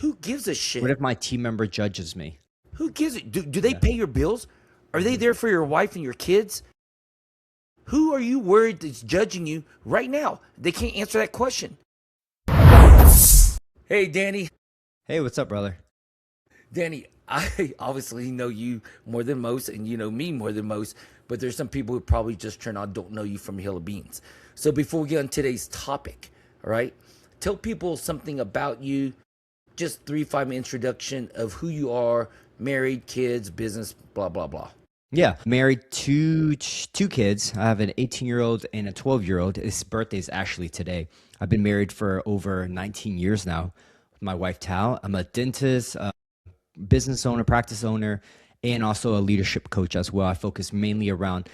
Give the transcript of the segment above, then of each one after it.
Who gives a What shit? if my team member judges me? Who gives it? Do they Yeah. pay your bills? Are they there for your wife and your kids? Who are you worried that's judging you right now? They can't answer that question. Hey, Danny. Hey, what's up, brother? Danny, I obviously know you more than most, and you know me more than most, but there's some people who probably just turn on don't know you from a hill of beans. So before we get on today's topic, all right, tell people something about you, just 3 5 introduction of who you are, married, kids, business, blah, blah, blah. Yeah, married two kids. I have an 18-year-old and a 12-year-old. His birthday is actually today. I've been married for over 19 years now with my wife, Tal. I'm a dentist, a business owner, practice owner, and also a leadership coach as well. I focus mainly around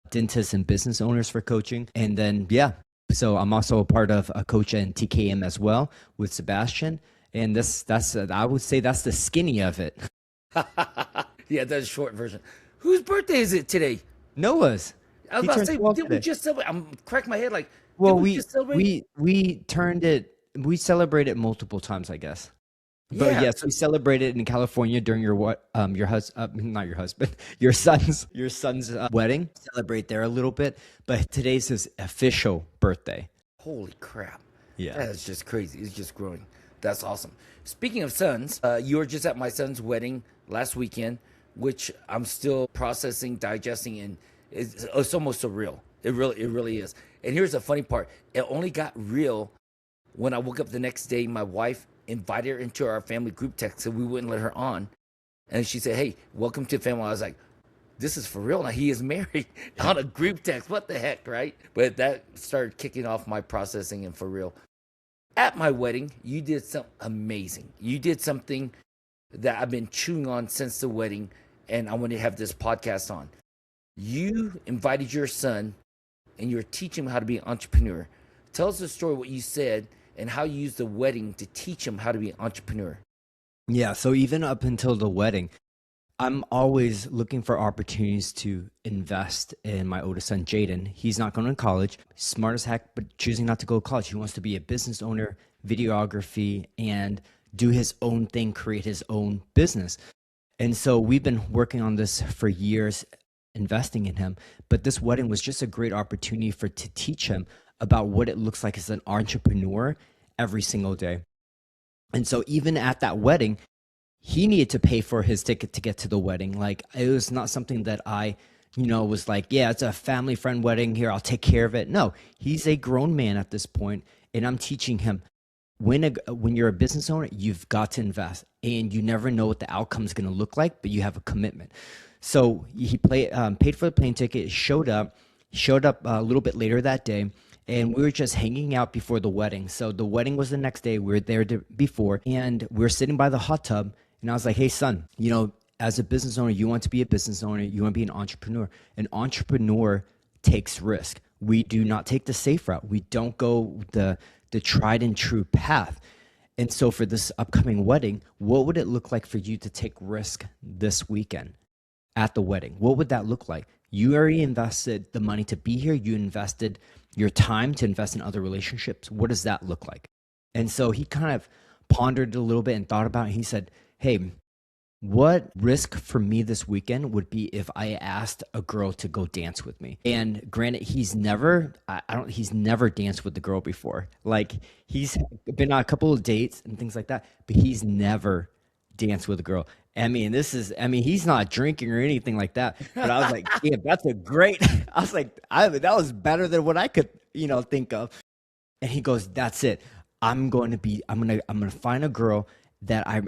dentists and business owners for coaching. And then, yeah, so I'm also a part of a coach in TKM as well with Sebastian. And I would say that's the skinny of it. Yeah, that's a short version. Whose birthday is it today? Noah's. I was He about to turned say, 12 did we today. just celebrate? I'm cracking my head like, did Well, we we just celebrate? we we turned it. We celebrate it multiple times, I guess. But Yeah. yes, we celebrated in California during your not your husband, your son's wedding. Celebrate there a little bit, but today's his official birthday. Holy crap. Yeah. That is just crazy. It's just growing. That's awesome. Speaking of sons, you were just at my son's wedding last weekend, which I'm still processing, digesting, and it's almost surreal. It really is. And here's the funny part. It only got real when I woke up the next day. My wife invited her into our family group text, so we wouldn't let her on. And she said, "Hey, welcome to the family." I was like, this is for real now. He is married on a group text. What the heck, right? But that started kicking off my processing and for real. At my wedding, you did something amazing. You did something that I've been chewing on since the wedding, and I want to have this podcast on. You invited your son, and you're teaching him how to be an entrepreneur. Tell us the story, what you said, and how you used the wedding to teach him how to be an entrepreneur. Yeah, so even up until the wedding, I'm always looking for opportunities to invest in my oldest son, Jaden. He's not going to college, smart as heck, but choosing not to go to college. He wants to be a business owner, videography, and do his own thing, create his own business. And so we've been working on this for years, investing in him. But this wedding was just a great opportunity to teach him about what it looks like as an entrepreneur every single day. And so even at that wedding, he needed to pay for his ticket to get to the wedding. Like, it was not something that I was like, yeah, it's a family friend wedding here, I'll take care of it. No, he's a grown man at this point, and I'm teaching him when you're a business owner, you've got to invest, and you never know what the outcome is going to look like, but you have a commitment. So he paid for the plane ticket, showed up a little bit later that day, and we were just hanging out before the wedding. So the wedding was the next day. We were there before, and we were sitting by the hot tub. And I was like, hey, son, as a business owner, you want to be a business owner, you want to be an entrepreneur. An entrepreneur takes risk. We do not take the safe route. We don't go the tried and true path. And so for this upcoming wedding, what would it look like for you to take risk this weekend at the wedding? What would that look like? You already invested the money to be here. You invested your time to invest in other relationships. What does that look like? And so he kind of pondered a little bit and thought about it. He said, hey, what risk for me this weekend would be if I asked a girl to go dance with me? And granted, he's never danced with the girl before. Like, he's been on a couple of dates and things like that, but he's never danced with a girl. He's not drinking or anything like that. But I was like, yeah, that's a great, I was like, that was better than what I could, think of. And he goes, that's it. I'm going to find a girl that I'm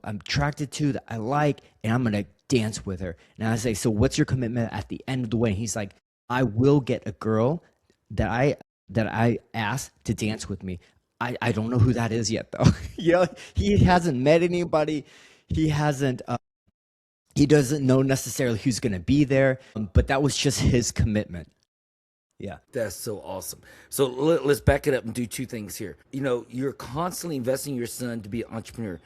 attracted to, that I like, and I'm going to dance with her. And I say, so what's your commitment at the end of the wedding? He's like, I will get a girl that I ask to dance with me. I don't know who that is yet, though. He hasn't met anybody. He hasn't. He doesn't know necessarily who's going to be there. But that was just his commitment. Yeah. That's so awesome. So let's back it up and do two things here. You're constantly investing in your son to be an entrepreneur.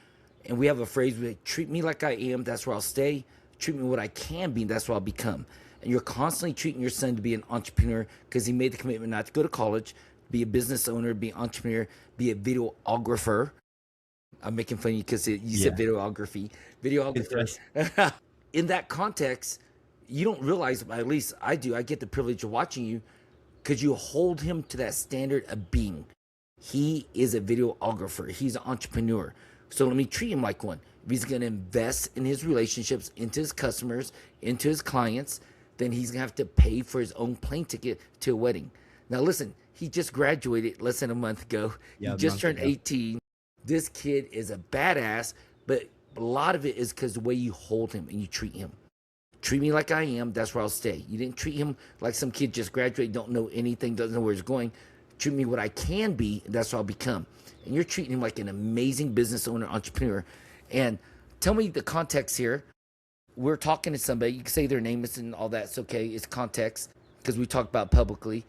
And we have a phrase, we treat me like I am, that's where I'll stay. Treat me what I can be, that's what I'll become. And you're constantly treating your son to be an entrepreneur because he made the commitment not to go to college, be a business owner, be an entrepreneur, be a videographer. I'm making fun of you because you said Yeah. videography. Videographer. Yes. In that context, you don't realize, at least I do, I get the privilege of watching you because you hold him to that standard of being. He is a videographer. He's an entrepreneur. So let me treat him like one. If he's going to invest in his relationships, into his customers, into his clients, then he's going to have to pay for his own plane ticket to a wedding. Now, listen, he just graduated less than a month ago. He Yeah, a just month turned ago. 18. This kid is a badass, but a lot of it is because the way you hold him and you treat him. Treat me like I am, that's where I'll stay. You didn't treat him like some kid just graduated, don't know anything, doesn't know where he's going. Treat me what I can be, and that's what I'll become. And you're treating him like an amazing business owner, entrepreneur. And tell me the context here. We're talking to somebody, you can say their name and all that, it's okay, it's context, because we talked about publicly.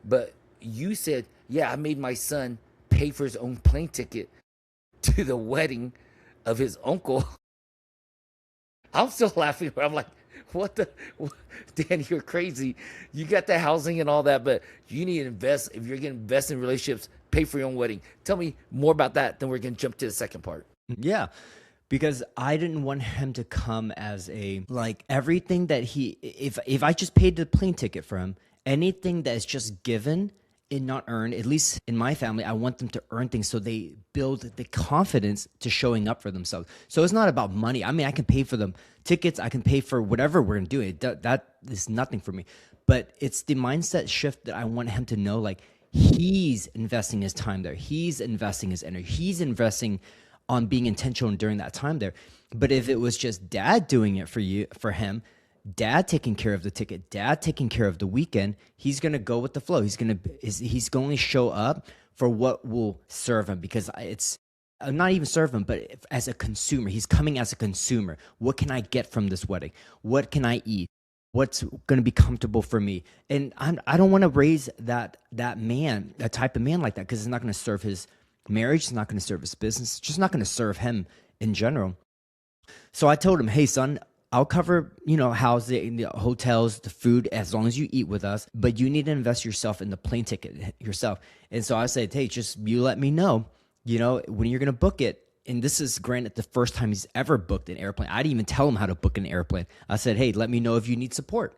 But you said, yeah, I made my son pay for his own plane ticket to the wedding of his uncle. I'm still laughing. I'm like, what the, Dan, you're crazy. You got the housing and all that, but you need to invest. If you're going to invest in relationships, pay for your own wedding. Tell me more about that. Then we're going to jump to the second part. Yeah, because I didn't want him to come as a like everything that he if I just paid the plane ticket for him, anything that is just given and not earned, at least in my family, I want them to earn things so they build the confidence to showing up for themselves. So it's not about money. I mean, I can pay for them tickets, I can pay for whatever we're gonna do. That is nothing for me. But it's the mindset shift that I want him to know, like he's investing his time there. He's investing his energy. He's investing on being intentional during that time there. But if it was just dad doing it for him, dad taking care of the ticket, dad taking care of the weekend, he's going to go with the flow. He's going to show up for what will serve him, because it's not even serve him, but as a consumer, he's coming as a consumer. What can I get from this wedding? What can I eat? What's going to be comfortable for me? And I don't want to raise that type of man like that, because it's not going to serve his marriage. It's not going to serve his business. It's just not going to serve him in general. So I told him, hey, son, I'll cover, housing, the hotels, the food, as long as you eat with us, but you need to invest yourself in the plane ticket yourself. And so I said, hey, just you let me know, when you're going to book it. And this is granted the first time he's ever booked an airplane. I didn't even tell him how to book an airplane. I said, hey, let me know if you need support.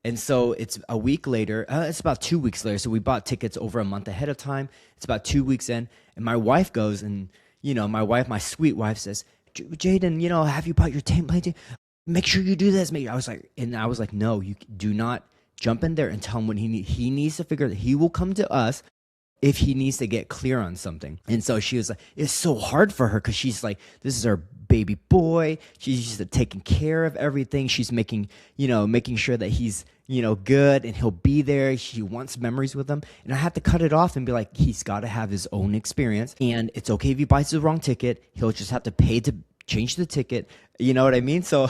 And so it's a week later, it's about 2 weeks later. So we bought tickets over a month ahead of time. It's about 2 weeks in. And my wife goes and, my sweet wife says, Jaden, have you bought your plane ticket? Make sure you do this. I was like, no, you do not jump in there and tell him what he needs. He needs to figure that he will come to us if he needs to get clear on something. And so she was like, it's so hard for her because she's like, this is her baby boy. She's just taking care of everything. She's making sure that he's, good and he'll be there. She wants memories with him. And I have to cut it off and be like, he's got to have his own experience. And it's okay if he buys the wrong ticket. He'll just have to pay to change the ticket. You know what I mean? So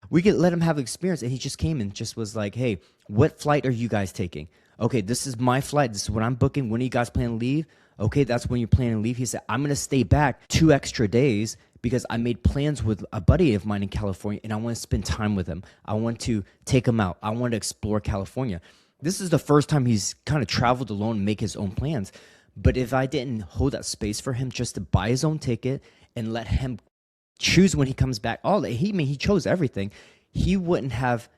we could let him have the experience. And he just came and just was like, hey, what flight are you guys taking? Okay, this is my flight. This is what I'm booking. When are you guys planning to leave? Okay, that's when you're planning to leave. He said, I'm going to stay back 2 extra days because I made plans with a buddy of mine in California and I want to spend time with him. I want to take him out. I want to explore California. This is the first time he's kind of traveled alone and make his own plans. But if I didn't hold that space for him just to buy his own ticket and let him choose when he comes back, he chose everything, he wouldn't have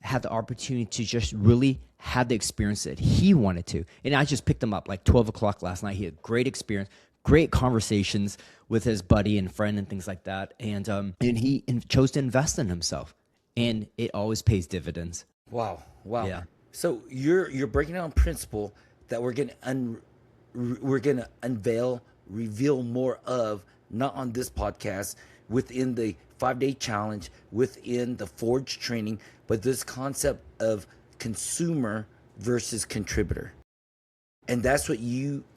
had the opportunity to just really have the experience that he wanted to. And I just picked him up like 12 o'clock last night. He had great experience, great conversations with his buddy and friend and things like that. And he chose to invest in himself. And it always pays dividends. Wow. Yeah. So you're breaking down principle that we're gonna unveil, reveal more of, not on this podcast, within the 5-day challenge, within the Forge training, but this concept of consumer versus contributor. And that's what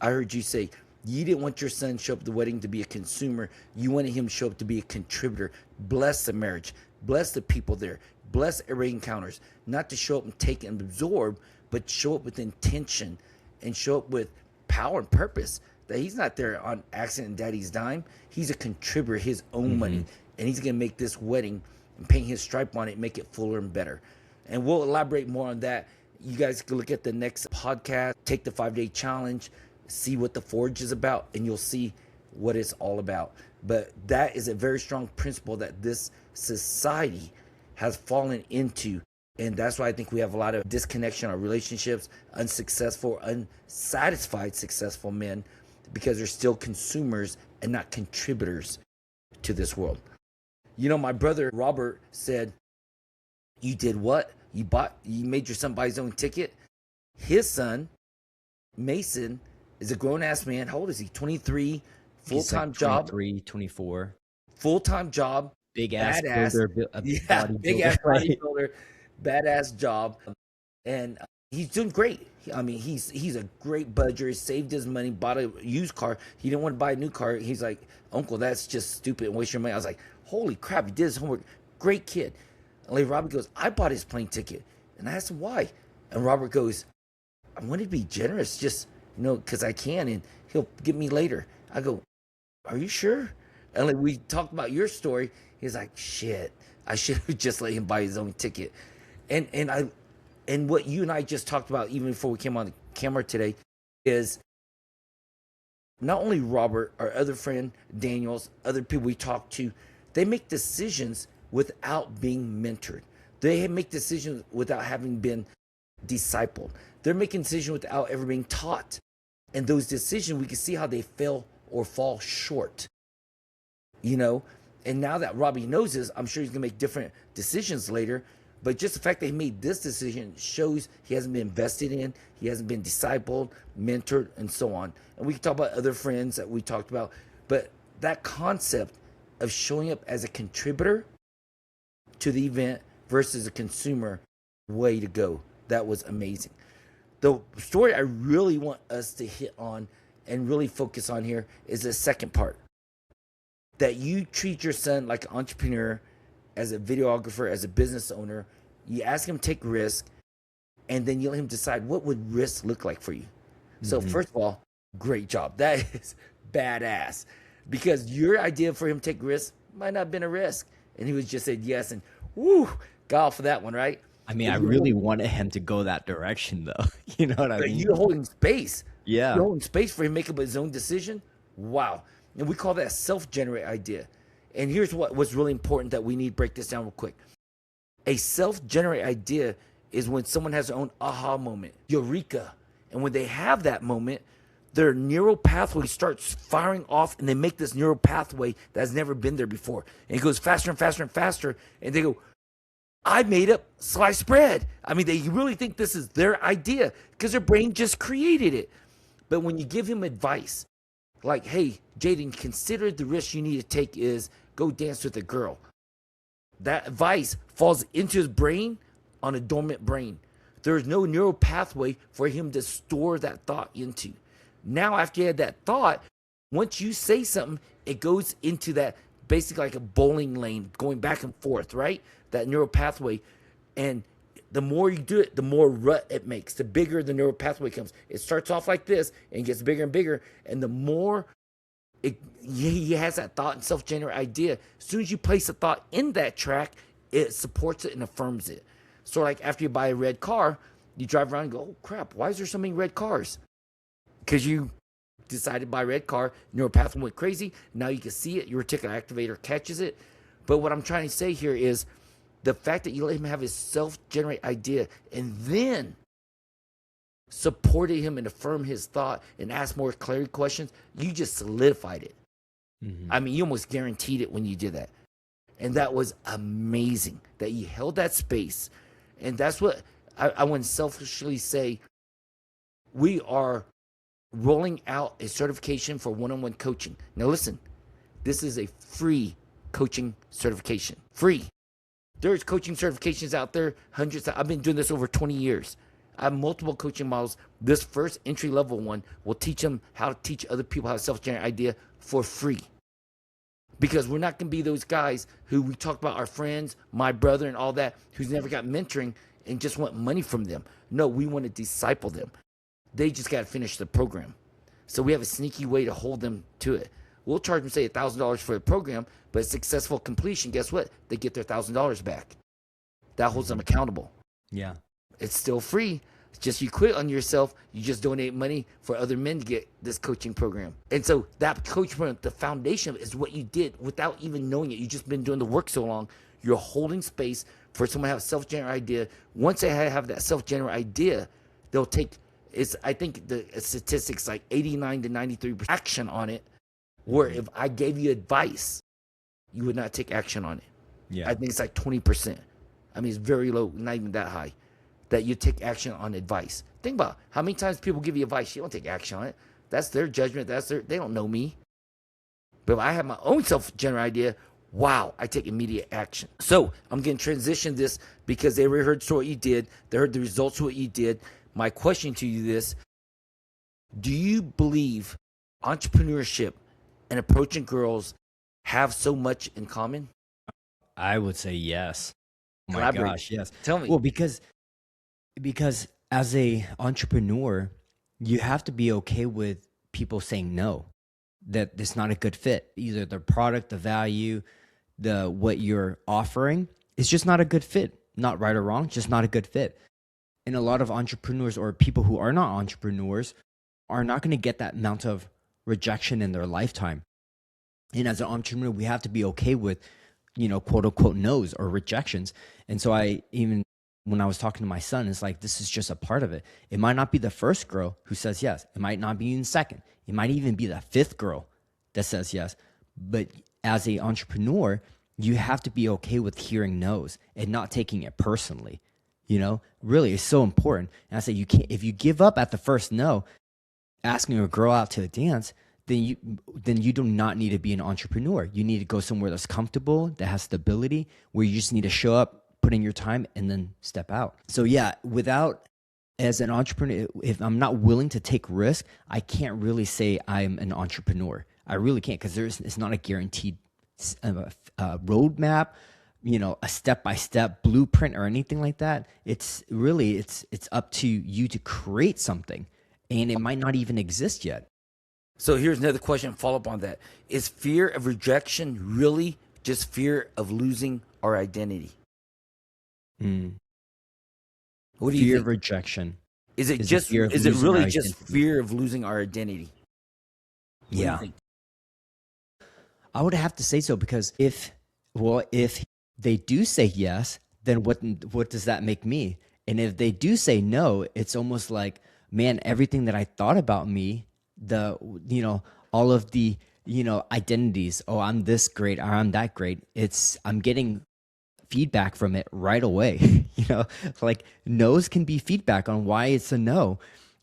I heard you say. You didn't want your son to show up at the wedding to be a consumer. You wanted him to show up to be a contributor. Bless the marriage. Bless the people there. Bless every encounters. Not to show up and take and absorb, but show up with intention and show up with power and purpose. That he's not there on accident and daddy's dime. He's a contributor, his own money. And he's going to make this wedding and paint his stripe on it, make it fuller and better. And we'll elaborate more on that. You guys can look at the next podcast, take the 5-day challenge, see what the Forge is about, and you'll see what it's all about. But that is a very strong principle that this society has fallen into. And that's why I think we have a lot of disconnection in our relationships, unsuccessful, unsatisfied, successful men, because they're still consumers and not contributors to this world. You know, my brother Robert said, "You did what? You made your son buy his own ticket." His son, Mason, is a grown ass man. How old is he? 23, full-time like job. 23, 24. Full-time job. Big ass badass builder, Yeah, big ass bodybuilder. bodybuilder, badass job. And he's doing great. I mean, he's a great budget. He saved his money, bought a used car. He didn't want to buy a new car. He's like, "Uncle, that's just stupid and waste your money." I was like, holy crap, he did his homework. Great kid. And like Robert goes, "I bought his plane ticket." And I asked him why. And Robert goes, "I want to be generous, just, because I can, and he'll get me later." I go, "Are you sure?" And like we talked about your story. He's like, "Shit, I should have just let him buy his own ticket." And what you and I just talked about, even before we came on the camera today, is not only Robert, our other friend Daniels, other people we talk to, they make decisions without being mentored. They make decisions without having been discipled. They're making decisions without ever being taught. And those decisions, we can see how they fail or fall short. And now that Robbie knows this, I'm sure he's gonna make different decisions later. But just the fact that he made this decision shows he hasn't been invested in, he hasn't been discipled, mentored, and so on. And we can talk about other friends that we talked about. But that concept of showing up as a contributor to the event versus a consumer, way to go. That was amazing. The story I really want us to hit on and really focus on here is the second part. That you treat your son like an entrepreneur, as a videographer, as a business owner. You ask him to take risk, and then you let him decide what would risk look like for you. So first of all, great job. That is badass, because your idea for him to take risks might not have been a risk, and he was just said yes, and woo, got off for that one, right? I mean, I really wanted him to go that direction, though. You know what I mean? You're holding space. Yeah. You're holding space for him to make up his own decision. Wow. And we call that a self-generate idea. And here's what's really important that we need to break this down real quick. A self-generate idea is when someone has their own aha moment, eureka. And when they have that moment, their neural pathway starts firing off, and they make this neural pathway that's never been there before. And it goes faster and faster and faster. And they go, "I made up sliced bread." I mean, they really think this is their idea because their brain just created it. But when you give him advice, like, "Hey, Jaden, consider the risk you need to take is go dance with a girl." That advice falls into his brain on a dormant brain. There's no neural pathway for him to store that thought into. Now, after you had that thought, once you say something, it goes into that basically like a bowling lane going back and forth, right? That neural pathway. And the more you do it, the more rut it makes. The bigger the neural pathway comes. It starts off like this and gets bigger and bigger. And the more he has that thought and self-generate idea, as soon as you place a thought in that track, it supports it and affirms it. So like after you buy a red car, you drive around and go, "Oh crap, why is there so many red cars?" Because you decided to buy a red car, neural pathway went crazy. Now you can see it, your reticular activator catches it. But what I'm trying to say here is the fact that you let him have his self-generate idea and then supported him and affirmed his thought and asked more clarity questions, you just solidified it. I mean, you almost guaranteed it when you did that. And that was amazing that you held that space. And that's what I want to selfishly say. We are rolling out a certification for one-on-one coaching. Now listen, this is a free coaching certification. Free. There's coaching certifications out there, hundreds. I've been doing this over 20 years. I have multiple coaching models. This first entry-level one will teach them how to teach other people how to self-generate idea for free. Because we're not going to be those guys who we talk about, our friends, my brother and all that, who's never got mentoring and just want money from them. No, we want to disciple them. They just got to finish the program. So we have a sneaky way to hold them to it. We'll charge them, say, $1,000 for the program, but successful completion, guess what? They get their $1,000 back. That holds them accountable. Yeah. It's still free, It's just you quit on yourself. You just donate money for other men to get this coaching program. And so that coaching program, the foundation of it is what you did without even knowing it. You've just been doing the work so long. You're holding space for someone to have a self-generated idea. Once they have that self-generated idea, they'll take, I think the statistics like 89 to 93% action on it, where if I gave you advice, you would not take action on it. Yeah. I think it's like 20%. I mean, it's very low, not even that high, that you take action on advice. Think about how many times people give you advice. You don't take action on it. That's their judgment. They don't know me. But if I have my own self-generated idea, wow, I take immediate action. So I'm going to transition this because they already heard what you did. They heard the results of what you did. My question to you is, do you believe entrepreneurship and approaching girls have so much in common? I would say yes. Oh my Elaborate. gosh, yes. Tell me. Well, because as a entrepreneur, you have to be okay with people saying no, that it's not a good fit. Either the product, the value, the what you're offering is just not a good fit. Not right or wrong, just not a good fit. And a lot of entrepreneurs or people who are not entrepreneurs are not going to get that amount of rejection in their lifetime. And as an entrepreneur, we have to be okay with, quote unquote no's or rejections. And so when I was talking to my son, it's like, this is just a part of it. It might not be the first girl who says yes. It might not be even second. It might even be the fifth girl that says yes. But as an entrepreneur, you have to be okay with hearing no's and not taking it personally. Really, it's so important. And I say, if you give up at the first no, asking a girl out to a dance, then you do not need to be an entrepreneur. You need to go somewhere that's comfortable, that has stability, where you just need to show up, put in your time, and then step out. So yeah, as an entrepreneur, if I'm not willing to take risk, I can't really say I'm an entrepreneur. I really can't, because it's not a guaranteed roadmap, a step-by-step blueprint or anything like that. It's up to you to create something, and it might not even exist yet. So here's another question, follow up on that. Is fear of rejection really just fear of losing our identity? What do you Fear think? of rejection. Is it losing really our just identity. fear of losing our identity? What do you Yeah. think? I would have to say so, because if they do say yes, then what does that make me? And if they do say no, it's almost like, man, everything that I thought about me, all of the identities, oh, I'm this great or I'm that great, I'm getting feedback from it right away. Like no's can be feedback on why it's a no.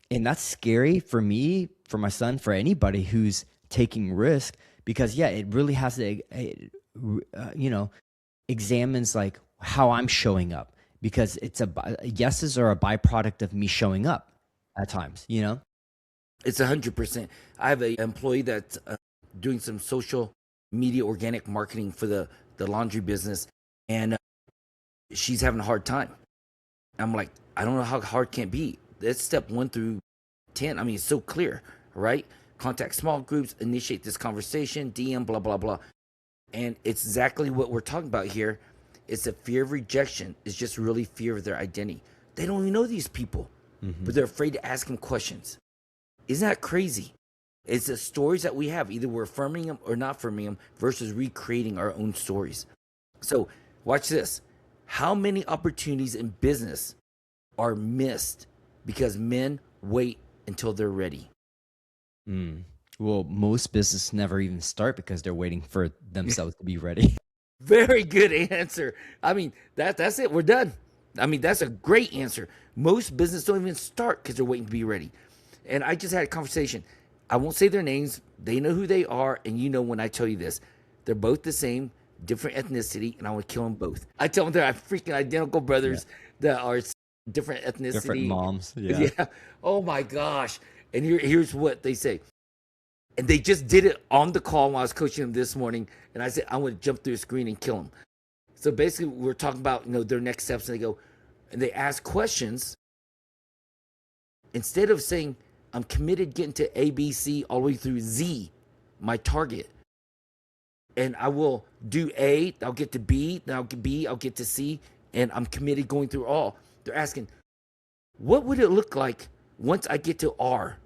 And that's scary for me, for my son, for anybody who's taking risk, because yeah, it really has to examines like how I'm showing up, because yeses are a byproduct of me showing up at times. It's 100%. I have an employee that's doing some social media organic marketing for the laundry business, and she's having a hard time. I'm like, I don't know how hard can it be. That's step 1 through 10. I mean, it's so clear, right? Contact small groups, initiate this conversation, DM, blah, blah, blah. And it's exactly what we're talking about here. It's a fear of rejection. It's just really fear of their identity. They don't even know these people, but they're afraid to ask them questions. Isn't that crazy? It's the stories that we have. Either we're affirming them or not affirming them versus recreating our own stories. So watch this. How many opportunities in business are missed because men wait until they're ready? Well, most businesses never even start because they're waiting for themselves to be ready. Very good answer. I mean, that's it. We're done. I mean, that's a great answer. Most businesses don't even start because they're waiting to be ready. And I just had a conversation. I won't say their names. They know who they are. And when I tell you this, they're both the same, different ethnicity, and I want to kill them both. I tell them they're freaking identical brothers that are different ethnicity. Different moms. Yeah. Yeah. Oh my gosh. And here's what they say. And they just did it on the call when I was coaching them this morning. And I said, I want to jump through the screen and kill them. So basically, we're talking about their next steps. And they ask questions. Instead of saying, I'm committed getting to A, B, C, all the way through Z, my target. And I will do A, I'll get to B, then I'll get B, I'll get to C, and I'm committed going through all. They're asking, What would it look like once I get to R?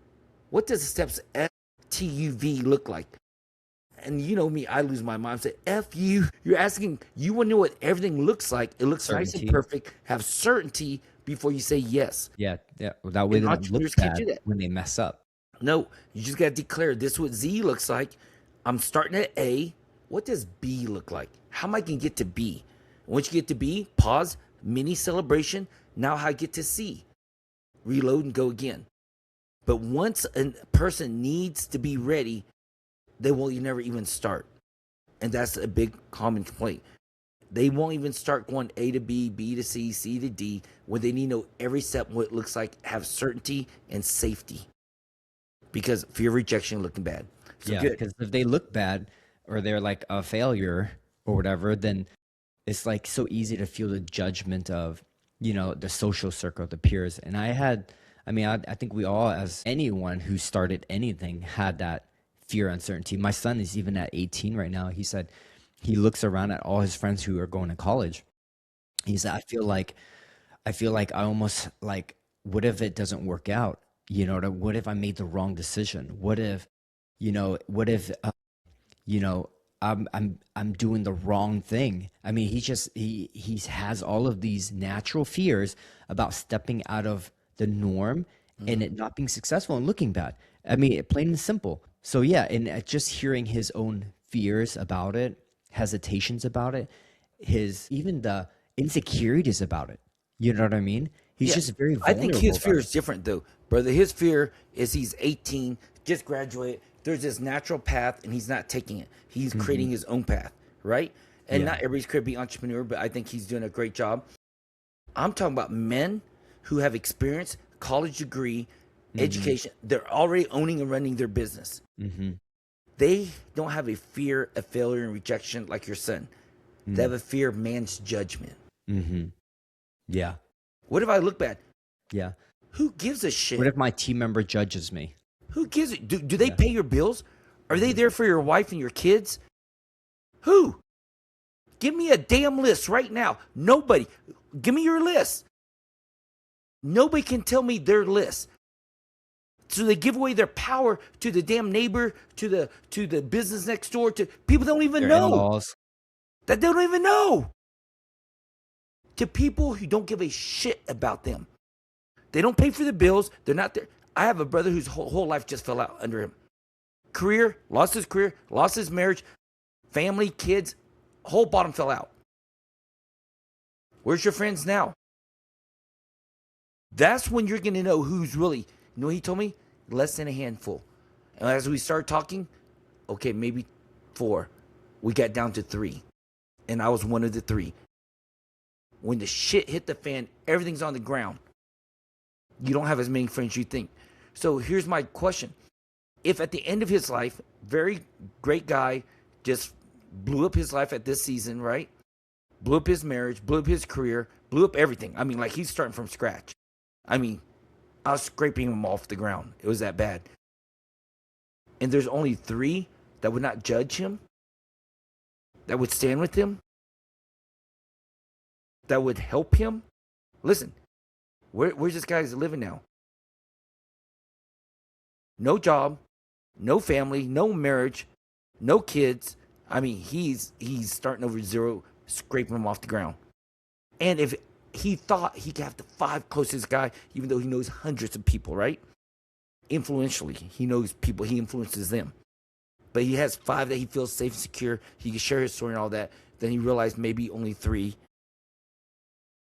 What does the steps F, T, U, V look like? And you know me, I lose my mind. I say, F you. You're asking, you want to know what everything looks like. It looks nice and Certainty. perfect. Have certainty before you say yes. Yeah, yeah. Well, that way And they don't look entrepreneurs can't do bad that. when they mess up. No, you just got to declare this is what Z looks like. I'm starting at A. What does B look like? How am I going to get to B? Once you get to B, pause, mini celebration. Now how I get to C. Reload and go again. But once a person needs to be ready, they will never even start. And that's a big common complaint. They won't even start going A to B, B to C, C to D, when they need to know every step, what it looks like, have certainty and safety. Because fear of rejection looking bad. So Yeah, good. because if they look bad or they're like a failure or whatever, then it's like so easy to feel the judgment of, the social circle, the peers. And I think we all, as anyone who started anything, had that fear, uncertainty. My son is even at 18 right now. He said he looks around at all his friends who are going to college. He said, I feel like I almost like, what if it doesn't work out? What if I made the wrong decision? What if, what if, you know, I'm doing the wrong thing. I mean, he has all of these natural fears about stepping out of the norm and it not being successful and looking bad. I mean, plain and simple. So yeah, and just hearing his own fears about it, hesitations about it, his even the insecurities about it. You know what I mean? He's Yeah, just very I think vulnerable his about fear it. is different though, brother. His fear is he's 18, just graduated. There's this natural path, and he's not taking it. He's creating his own path, right? And Yeah. not everybody's could be entrepreneur, but I think he's doing a great job. I'm talking about men who have experience, college degree, education. They're already owning and running their business. They don't have a fear of failure and rejection like your son. They have a fear of man's judgment. Yeah. What if I look bad? Yeah. Who gives a What shit? if my team member judges me? Who gives it? Do they pay your bills? Are they there for your wife and your kids? Who? Give me a damn list right now. Nobody. Give me your list. Nobody can tell me their list. So they give away their power to the damn neighbor, to the business next door, to people they don't even Their know. in-laws. That they don't even know. To people who don't give a shit about them. They don't pay for the bills. They're not there. I have a brother whose whole life just fell out under him. Career, lost his marriage, family, kids, whole bottom fell out. Where's your friends now? That's when you're going to know who's really, you know what he told me? Less than a handful. And as we started talking, okay, maybe 4. We got down to 3. And I was one of the 3. When the shit hit the fan, everything's on the ground. You don't have as many friends as you think. So here's my question. If at the end of his life, very great guy, just blew up his life at this season, right? Blew up his marriage, blew up his career, blew up everything. I mean, like he's starting from scratch. I mean, I was scraping him off the ground. It was that bad. And there's only 3 that would not judge him, that would stand with him, that would help him. Listen, where's this guy living now? No job, no family, no marriage, no kids. I mean, he's starting over zero, scraping him off the ground. And if he thought he could have the 5 closest guy, even though he knows hundreds of people, right? Influentially, he knows people, he influences them. But he has 5 that he feels safe and secure. He can share his story and all that. Then he realized maybe only 3.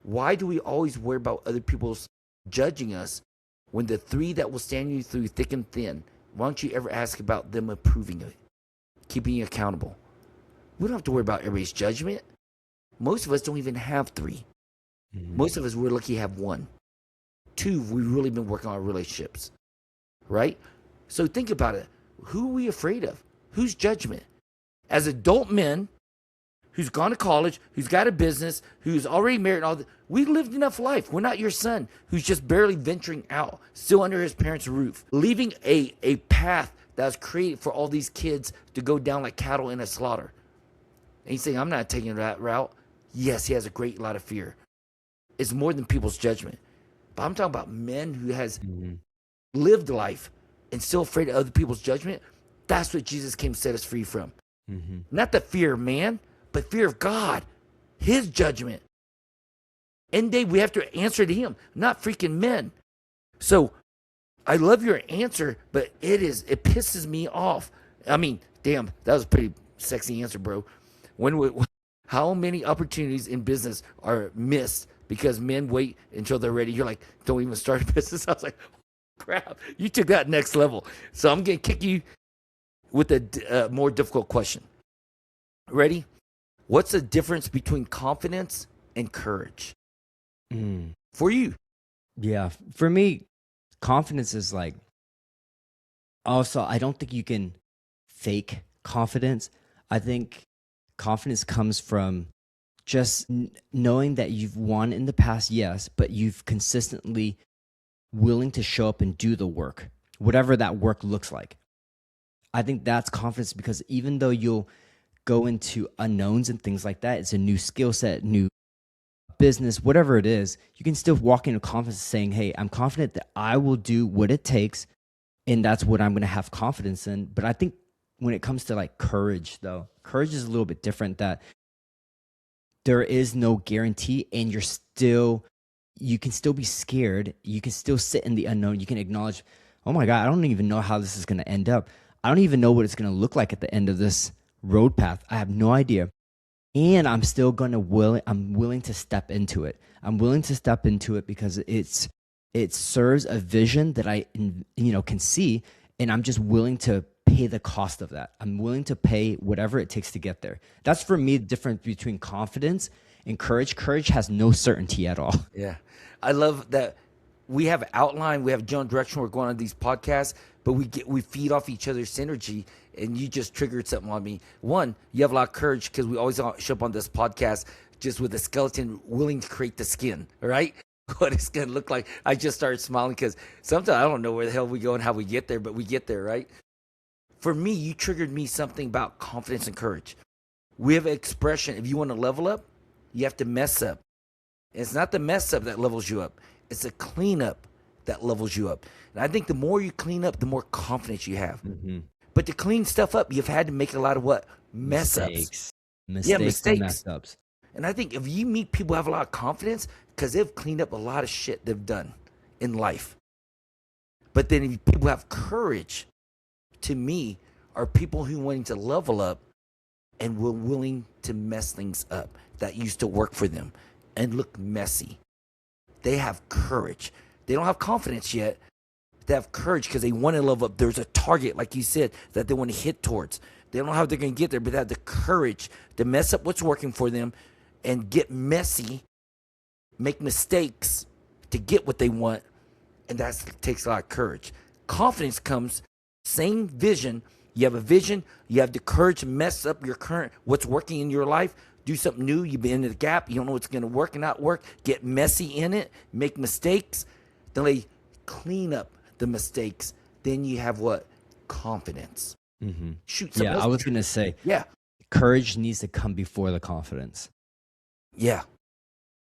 Why do we always worry about other people's judging us when the 3 that will stand you through thick and thin, why don't you ever ask about them approving of it, keeping you accountable? We don't have to worry about everybody's judgment. Most of us don't even have 3. Most of us, we're lucky to have 1. 2, we've really been working on our relationships, right? So think about it. Who are we afraid of? Whose judgment? As adult men, who's gone to college, who's got a business, who's already married, and all that, we lived enough life. We're not your son who's just barely venturing out, still under his parents' roof, leaving a path that was created for all these kids to go down like cattle in a slaughter. And he's saying, I'm not taking that route. Yes, he has a great lot of fear. It's more than people's judgment. But I'm talking about men who has Mhm. lived life and still afraid of other people's judgment. That's what Jesus came to set us free from. Mhm. Not the fear of man, but fear of God, his judgment. End day, we have to answer to him, not freaking men. So I love your answer, but it pisses me off. I mean, damn, that was a pretty sexy answer, bro. How many opportunities in business are missed because men wait until they're ready? You're like, don't even start a business. I was like, crap, you took that next level. So I'm gonna kick you with a more difficult question. Ready? What's the difference between confidence and courage Mm. for you? Yeah, for me, confidence is like, also, I don't think you can fake confidence. I think confidence comes from just knowing that you've won in the past, yes, but you've consistently willing to show up and do the work, whatever that work looks like. I think that's confidence, because even though you'll go into unknowns and things like that, it's a new skill set, new business, whatever it is, you can still walk into confidence saying, hey, I'm confident that I will do what it takes, and that's what I'm going to have confidence in. But I think when it comes to like courage, though, courage is a little bit different, that there is no guarantee, and you can still be scared. You can still sit in the unknown. You can acknowledge, oh my God, I don't even know how this is going to end up. I don't even know what it's going to look like at the end of this road path. I have no idea. And I'm still going to I'm willing to step into it. I'm willing to step into it because it serves a vision that I, can see, and I'm just willing to pay the cost of that. I'm willing to pay whatever it takes to get there. That's for me the difference between confidence and courage. Courage has no certainty at all. Yeah. I love that we have outline, we have general direction we're going on these podcasts, but we feed off each other's synergy, and you just triggered something on me. One, you have a lot of courage because we always show up on this podcast just with a skeleton willing to create the skin, right? What it's going to look like. I just started smiling because sometimes I don't know where the hell we go and how we get there, but we get there, right? For me, you triggered me something about confidence and courage. We have an expression, if you want to level up, you have to mess up. And it's not the mess up that levels you up. It's the cleanup that levels you up. And I think the more you clean up, the more confidence you have. Mm-hmm. But to clean stuff up, you've had to make a lot of what? Mess ups. Mistakes. Yeah, And mistakes. mess ups. And I think if you meet people who have a lot of confidence, because they've cleaned up a lot of shit they've done in life. But then if people have courage, to me, are people who are wanting to level up and were willing to mess things up that used to work for them and look messy. They have courage. They don't have confidence yet. They have courage because they want to level up. There's a target, like you said, that they want to hit towards. They don't know how they're going to get there, but they have the courage to mess up what's working for them and get messy, make mistakes to get what they want. And that takes a lot of courage. Confidence comes, same vision. You have a vision. You have the courage to mess up your current, what's working in your life. Do something new. You've been in the gap. You don't know what's going to work and not work. Get messy in it. Make mistakes. Then they clean up the mistakes. Then you have what? Confidence. Mm-hmm. Shoot. Yeah, I was going to say, yeah, courage needs to come before the confidence. Yeah.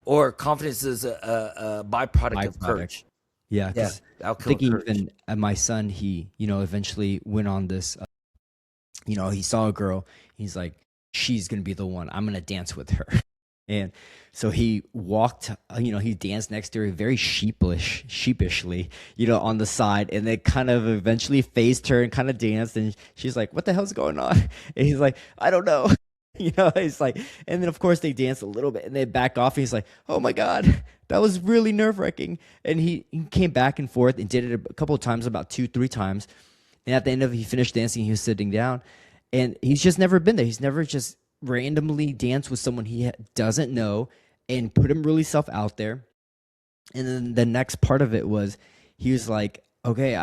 Or confidence is a byproduct of courage. Yeah, because I think even my son, he, eventually went on this, he saw a girl. He's like, she's going to be the one. I'm going to dance with her. And so he walked, he danced next to her very sheepishly, on the side. And they kind of eventually faced her and kind of danced. And she's like, what the hell's going on? And he's like, I don't know. He's like, and then of course they danced a little bit and they back off. And he's like, oh my God, that was really nerve wracking. And he came back and forth and did it a couple of times, about 2-3 times. And at the end of it, he finished dancing. He was sitting down, and he's just never been there. He's never just randomly danced with someone he doesn't know and put him really self out there. And then the next part of it was, he was like, okay,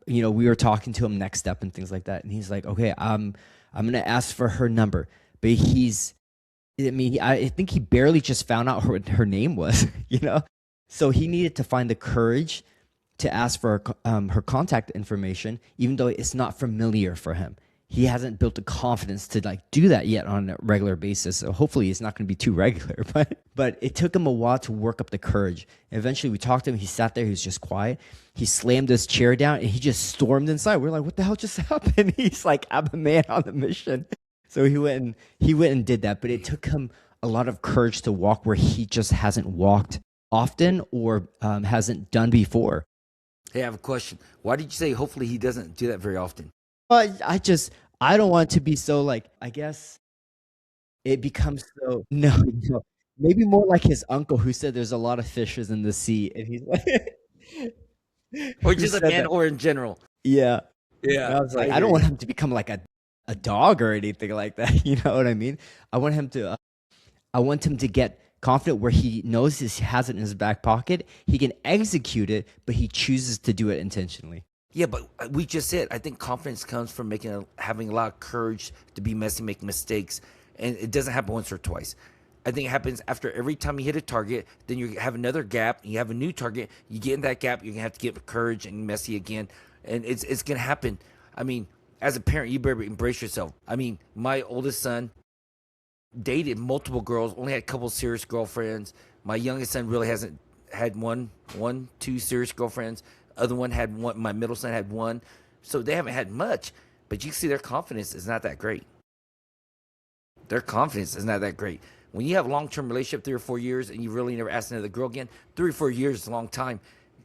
we were talking to him next step and things like that. And he's like, okay, I'm going to ask for her number. But I think he barely just found out what her name was, So he needed to find the courage to ask for her contact information, even though it's not familiar for him. he hasn't built the confidence to like do that yet on a regular basis. So hopefully it's not going to be too regular, but it took him a while to work up the courage. And eventually we talked to him. He sat there. He was just quiet. He slammed his chair down and he just stormed inside. We're like, what the hell just happened? He's like, I'm a man on a mission. So he went and did that. But it took him a lot of courage to walk where he just hasn't walked often or hasn't done before. Hey, I have a question. Why did you say hopefully he doesn't do that very often? But I don't want to be so like, I guess it becomes so, no, no, maybe more like his uncle who said there's a lot of fishes in the sea. And he's like, Or who just a said man that? or in general? Yeah. And Yeah, I was I like, I hear don't want you. him to become like a dog or anything like that. You know what I mean? I want him to, I want him to get confident where he knows he has it in his back pocket. He can execute it, but he chooses to do it intentionally. Yeah, but we just said I think confidence comes from having a lot of courage to be messy, make mistakes, and it doesn't happen once or twice. I think it happens after every time you hit a target. Then you have another gap. You have a new target. You get in that gap. You're gonna have to get courage and messy again, and it's gonna happen. I mean, as a parent, you better embrace yourself. I mean, my oldest son dated multiple girls, only had a couple serious girlfriends. My youngest son really hasn't had two serious girlfriends. Other one had one. My middle son had one. So they haven't had much, but you see their confidence is not that great. Their confidence is not that great. When you have a long-term relationship, 3 or 4 years, and you really never ask another girl again, 3 or 4 years is a long time.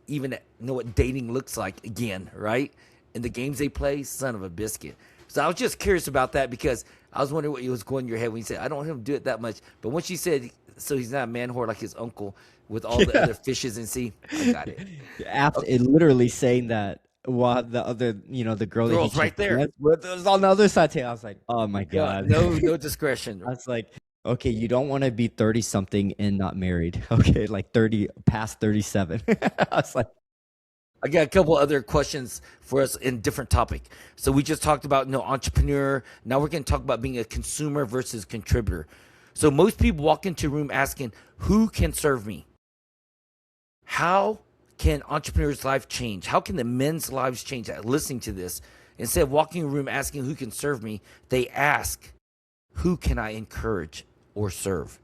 Even to know what dating looks like again, right? And the games they play, son of a biscuit. So I was just curious about that because I was wondering what was going in your head when you said, I don't want him to do it that much. But once you said, so he's not a man whore like his uncle with all the Yeah. other fishes in sea, I got it. After Okay. it literally saying that while the other, the girl that he Girls just right there. danced with was on the other side too. I was like, oh my Yeah, God. no discretion. I was like, okay, you don't want to be 30 something and not married. Okay, like 30 past 37. I was like, I got a couple other questions for us in different topic. So we just talked about entrepreneur. Now we're going to talk about being a consumer versus contributor. So most people walk into a room asking, "Who can serve me?" How can entrepreneurs' life change? How can the men's lives change? Listening to this, instead of walking in a room asking, "Who can serve me?" they ask, "Who can I encourage or serve?"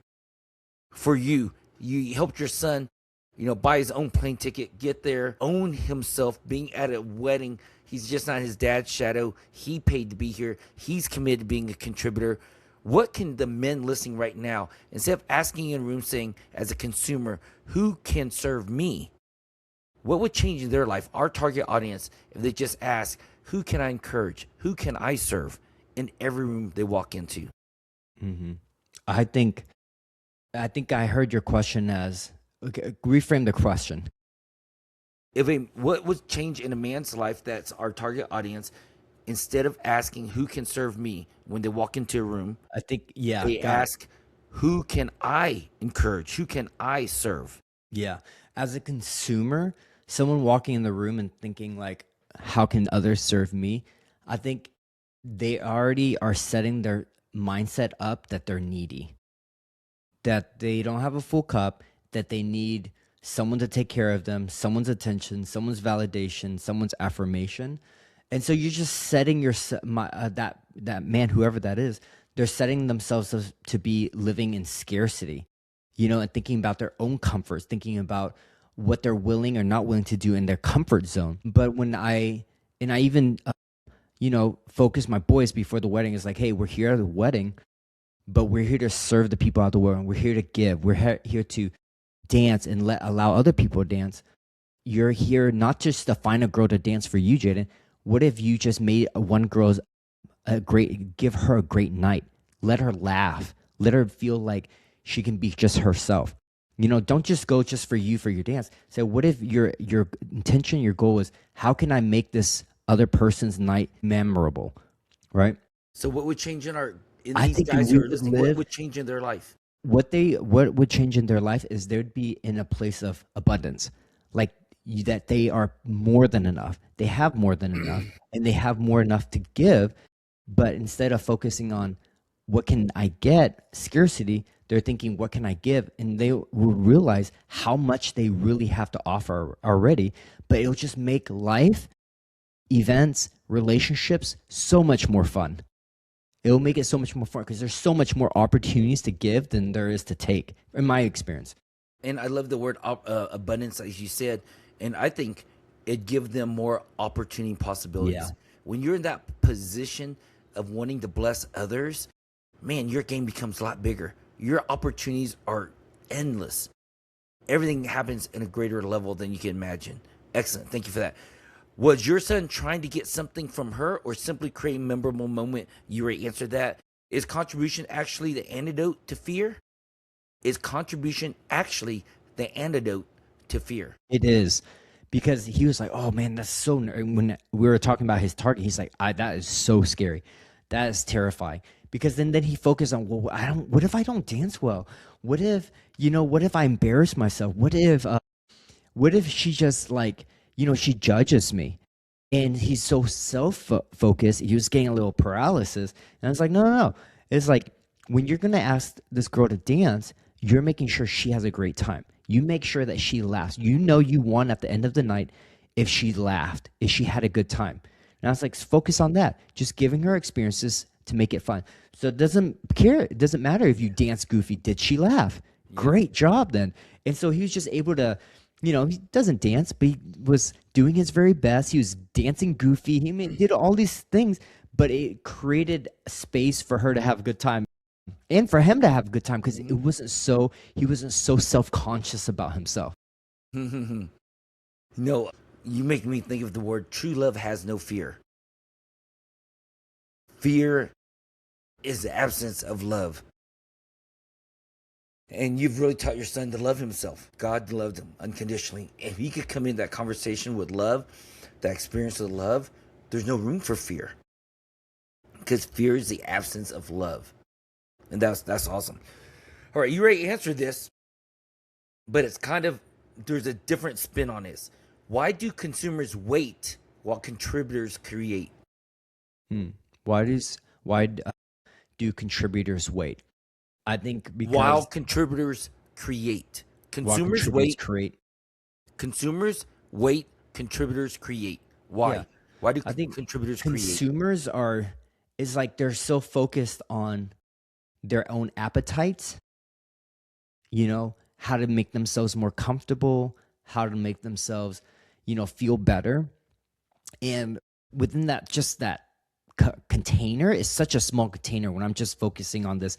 For you, you helped your son, buy his own plane ticket, get there, own himself, being at a wedding. He's just not his dad's shadow. He paid to be here. He's committed to being a contributor. What can the men listening right now, instead of asking in a room saying, as a consumer, who can serve me? What would change in their life, our target audience, if they just ask, who can I encourage? Who can I serve in every room they walk into? hmm I think I heard your question as, okay, reframe the question. What would change in a man's life that's our target audience, instead of asking who can serve me when they walk into a room, I think, yeah, they got it. ask who can I encourage? Who can I serve? Yeah. As a consumer, someone walking in the room and thinking like, how can others serve me? I think they already are setting their mindset up that they're needy, that they don't have a full cup, that they need someone to take care of them, someone's attention, someone's validation, someone's affirmation. And so you're just setting that man, whoever that is, they're setting themselves up to be living in scarcity, and thinking about their own comforts, thinking about what they're willing or not willing to do in their comfort zone. But I even focus my boys before the wedding is like, hey, we're here at the wedding, but we're here to serve the people out the world. We're here to give. We're here to dance and allow other people to dance. You're here not just to find a girl to dance for you, Jaden. What if you just made one girl's give her a great night? Let her laugh. Let her feel like she can be just herself. Don't just go just for you for your dance. Say, what if your intention, your goal is, how can I make this other person's night memorable, right? So what would change in I these think guys we who are would listening, what live would change in their life? what would change in their life is they'd be in a place of abundance, like that they are more than enough. They have more than enough, and they have more enough to give. But instead of focusing on what can I get, scarcity, they're thinking, what can I give? And they will realize how much they really have to offer already. But it'll just make life events, relationships so much more fun. It'll make it so much more fun because there's so much more opportunities to give than there is to take, in my experience. And I love the word abundance, as you said. And I think it gives them more opportunity and Yeah, possibilities. When you're in that position of wanting to bless others, man, your game becomes a lot bigger. Your opportunities are endless. Everything happens in a greater level than you can imagine. Excellent. Thank you for that. Was your son trying to get something from her or simply create a memorable moment? You already answered that. Is contribution actually the antidote to fear? Is contribution actually the antidote to fear? it is because he was like, "Oh man, that's so." When we were talking about his target, he's like, "That is so scary. That is terrifying." Because then he focused on, well, I don't. What if I don't dance well? What if What if I embarrass myself? What if she just like she judges me? And he's so self-focused. He was getting a little paralysis, and I was like, no, no, no. It's like when you're gonna ask this girl to dance, you're making sure she has a great time. You make sure that she laughs. You won at the end of the night if she laughed, if she had a good time. And I was like, focus on that. Just giving her experiences to make it fun. So it doesn't care. It doesn't matter if you dance goofy. Did she laugh? Yeah. Great job then. And so he was just able to, he doesn't dance, but he was doing his very best. He was dancing goofy. Did all these things, but it created space for her to have a good time and for him to have a good time because he wasn't so self-conscious about himself. No, you make me think of the word true love has no fear. Fear is the absence of love. And you've really taught your son to love himself. God loved him unconditionally. If he could come in that conversation with love, that experience of love, there's no room for fear. Because fear is the absence of love. And that's awesome. All right, you already answered this, but it's kind of, there's a different spin on this. Why do consumers wait while contributors create? Hmm. Why do contributors wait? I think While because contributors create. while Consumers contributors wait, create, consumers wait, contributors create. yeah, Why? Why do I think contributors create? consumers are is like they're so focused on their own appetites, how to make themselves more comfortable, how to make themselves, feel better. And within that, just that container is such a small container when I'm just focusing on this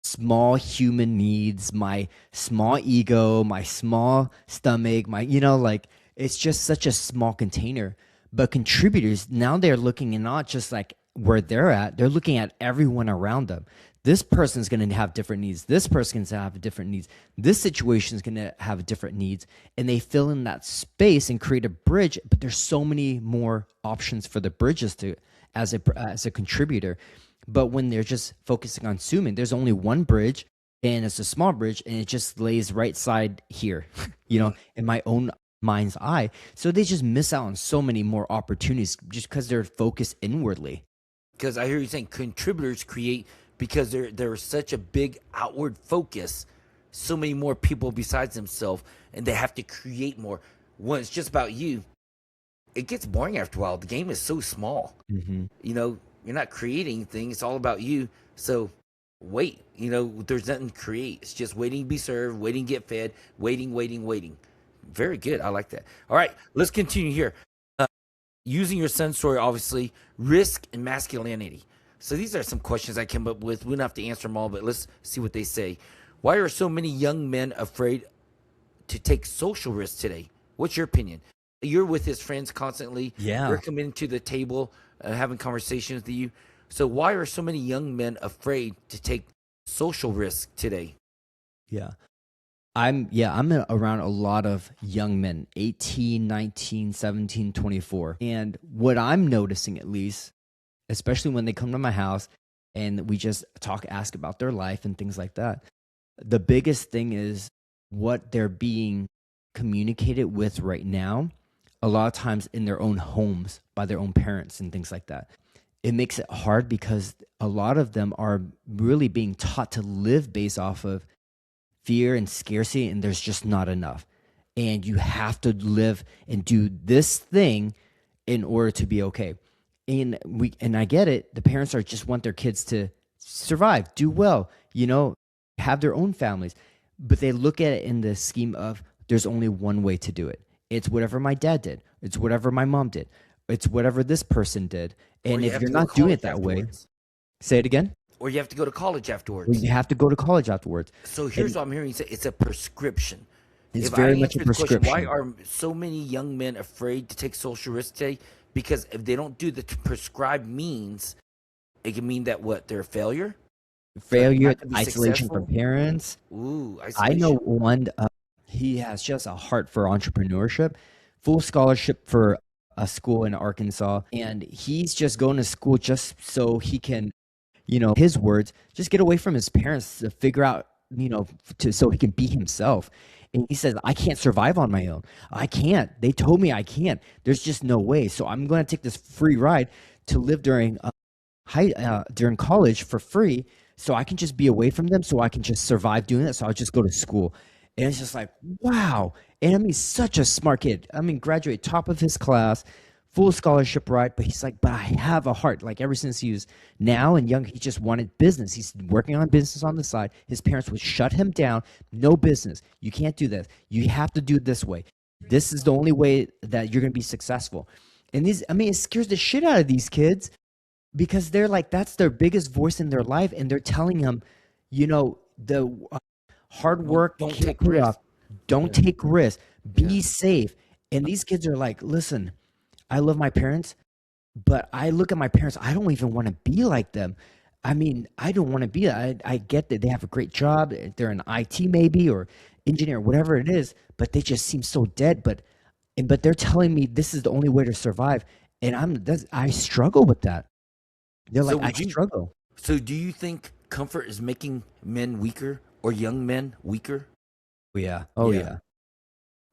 small human needs, my small ego, my small stomach, like it's just such a small container. But contributors, now they're looking and not just like where they're at, they're looking at everyone around them. This person's going to have different needs. This person's going to have different needs. This situation is going to have different needs. And they fill in that space and create a bridge. But there's so many more options for the bridges to as a contributor. But when they're just focusing on Suman, there's only one bridge and it's a small bridge and it just lays right side here, in my own mind's eye. So they just miss out on so many more opportunities just because they're focused inwardly. Because I hear you saying contributors create because there's such a big outward focus, so many more people besides themselves, and they have to create more. When it's just about you, it gets boring after a while. The game is so small. Mm-hmm. You're not creating anything. It's all about you. So wait, there's nothing to create. It's just waiting to be served, waiting to get fed, waiting, waiting, waiting. Very good. I like that. All right, let's continue here. Using your son's story, obviously, risk and masculinity. So these are some questions I came up with. We don't have to answer them all, but let's see what they say. Why are so many young men afraid to take social risks today? What's your opinion? You're with his friends constantly. Yeah. They're coming to the table, having conversations with you. So why are so many young men afraid to take social risks today? Yeah. I'm around a lot of young men, 18, 19, 17, 24. And what I'm noticing, at least, especially when they come to my house and we just ask about their life and things like that, the biggest thing is what they're being communicated with right now, a lot of times in their own homes by their own parents and things like that. It makes it hard because a lot of them are really being taught to live based off of fear and scarcity, and there's just not enough. And you have to live and do this thing in order to be okay. And I get it. The parents are just want their kids to survive, do well, have their own families. But they look at it in the scheme of there's only one way to do it. It's whatever my dad did. It's whatever my mom did. It's whatever this person did. Or And you if have you're to go to not doing it college that way, afterwards. say it again. Or you have to go to college Well, afterwards. you have to go to college afterwards. So here's And what I'm hearing you say: it's a prescription. it's If I very much a answer the question, why prescription. are so many young men afraid to take social risks today? Because if they don't do the prescribed means, it can mean that what, they're a failure, they're Failure, not going to be isolation from successful. parents. Ooh, I know isolation. one, he has just a heart for entrepreneurship, full scholarship for a school in Arkansas. And he's just going to school just so he can, his words, just get away from his parents to figure out, so he can be himself. And he says, I can't survive on my own. I can't. They told me I can't. There's just no way. So I'm going to take this free ride to live during college for free, so I can just be away from them, so I can just survive doing that. So I'll just go to school. And it's just like, wow. And I mean, such a smart kid. I mean, graduate top of his class, full scholarship, right? But he's like, but I have a heart. Like ever since he was now and young, he just wanted business. He's working on business on the side. His parents would shut him down. No business. You can't do this. You have to do it this way. This is the only way that you're going to be successful. And it scares the shit out of these kids, because they're like, that's their biggest voice in their life, and they're telling them, the hard work Don't can't take pay risks. off. Don't Yeah. take risks. Yeah. Be safe. And these kids are like, listen, I love my parents, but I look at my parents, I don't even want to be like them. I mean, I don't want to be. I get that they have a great job. They're in IT maybe, or engineer, whatever it is, but they just seem so dead. But they're telling me this is the only way to survive, and I struggle with that. They're So like, I would you? struggle. So do you think comfort is making men weaker or young men weaker? Oh, yeah. Oh, Yeah. yeah.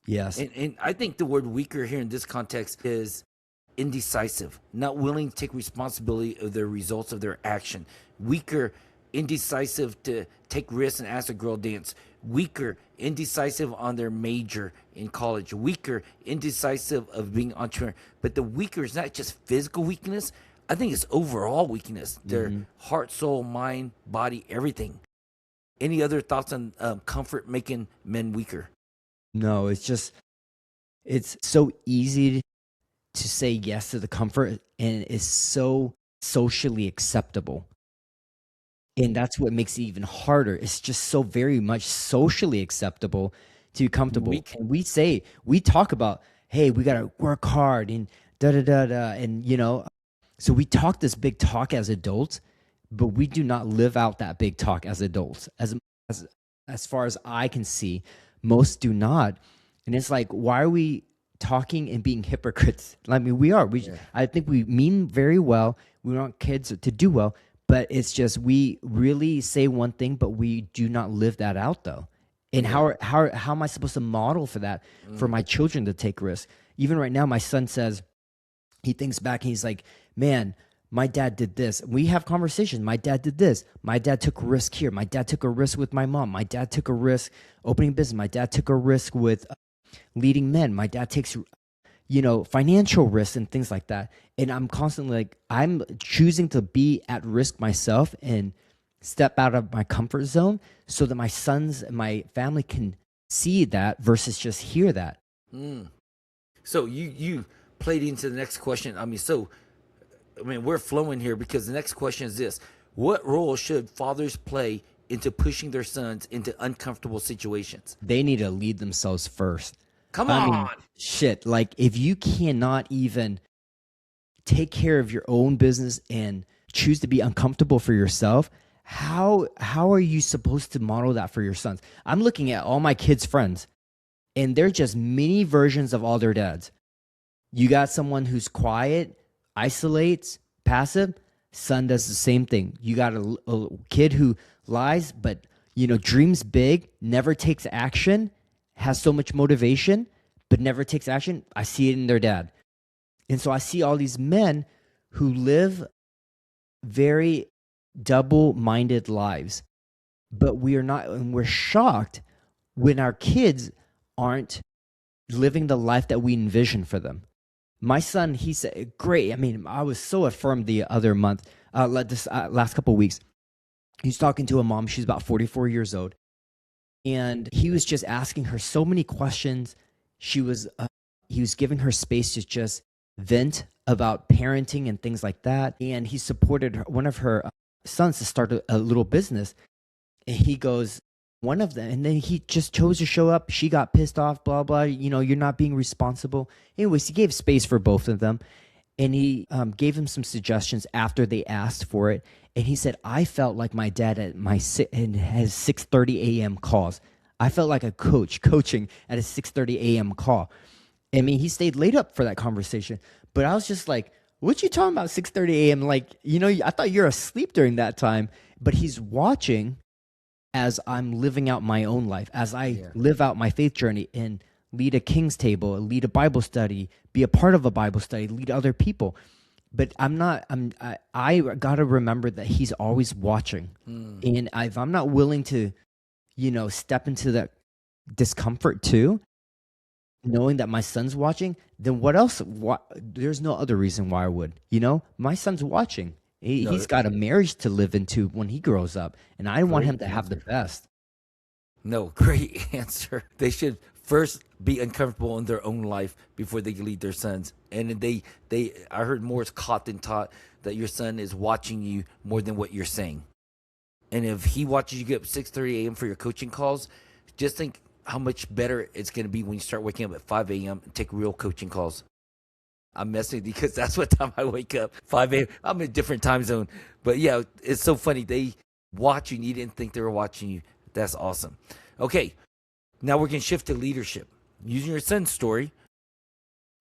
Yes. And I think the word weaker here in this context is indecisive, not willing to take responsibility of the results of their action. Weaker, indecisive to take risks and ask a girl dance. Weaker, indecisive on their major in college. Weaker, indecisive of being entrepreneur. But the weaker is not just physical weakness. I think it's overall weakness. Their heart, soul, mind, body, everything. Any other thoughts on comfort making men weaker? No, it's so easy to say yes to the comfort, and it's so socially acceptable. And that's what makes it even harder. It's just so very much socially acceptable to be comfortable. Weak. And we talk about, hey, we got to work hard and da da da da. And, so we talk this big talk as adults, but we do not live out that big talk as adults. As, as far as I can see, most do not. And it's like, why are we talking and being hypocrites? I mean, we are. I think we mean very well. We want kids to do well, but it's just we really say one thing, but we do not live that out, though. And how am I supposed to model for that for my children to take risks? Even right now, my son says, he thinks back and he's like, man, my dad did this. We have conversations. My dad did this. My dad took a risk here. My dad took a risk with my mom. My dad took a risk opening a business. My dad took a risk with leading men. My dad takes, financial risks and things like that. And I'm constantly like, I'm choosing to be at risk myself and step out of my comfort zone so that my sons and my family can see that versus just hear that. So you played into the next question. We're flowing here because the next question is this: what role should fathers play into pushing their sons into uncomfortable situations? They need to lead themselves first. Come I mean, on. shit, like if you cannot even take care of your own business and choose to be uncomfortable for yourself, how are you supposed to model that for your sons? I'm looking at all my kids' friends, and they're just mini versions of all their dads. You got someone who's quiet, isolates, passive. Son does the same thing. You got a kid who lies, but dreams big, never takes action, has so much motivation, but never takes action. I see it in their dad. And so I see all these men who live very double-minded lives, but we are not, and we're shocked when our kids aren't living the life that we envision for them. My son, he said, great. I mean, I was so affirmed the other month, this last couple of weeks. He's talking to a mom. She's about 44 years old. And he was just asking her so many questions. He was giving her space to just vent about parenting and things like that. And he supported one of her sons to start a little business. And he goes, one of them, and then he just chose to show up. She got pissed off, blah, blah. You're not being responsible. Anyways, he gave space for both of them. And he gave him some suggestions after they asked for it. And he said, I felt like my dad at his 6:30 a.m. calls. I felt like a coach coaching at a 6:30 a.m. call. I mean, he stayed late up for that conversation. But I was just like, what you talking about 6:30 a.m.? Like, I thought you're asleep during that time. But he's watching as I'm living out my own life, as I live out my faith journey and lead a King's Table, lead a Bible study, be a part of a Bible study, lead other people. But I got to remember that he's always watching. And if I'm not willing to, step into that discomfort too, knowing that my son's watching, then what else? There's no other reason why I would, my son's watching. He's got a marriage to live into when he grows up, and I want him to have the best. No, great answer. They should first be uncomfortable in their own life before they lead their sons. And I heard more is caught than taught, that your son is watching you more than what you're saying. And if he watches you get up 6:30 a.m. for your coaching calls, just think how much better it's going to be when you start waking up at 5 a.m. and take real coaching calls. I'm messing with you because that's what time I wake up, 5 a.m. I'm in a different time zone. But yeah, it's so funny. They watch you and you didn't think they were watching you. That's awesome. Okay, now we're going to shift to leadership. Using your son's story,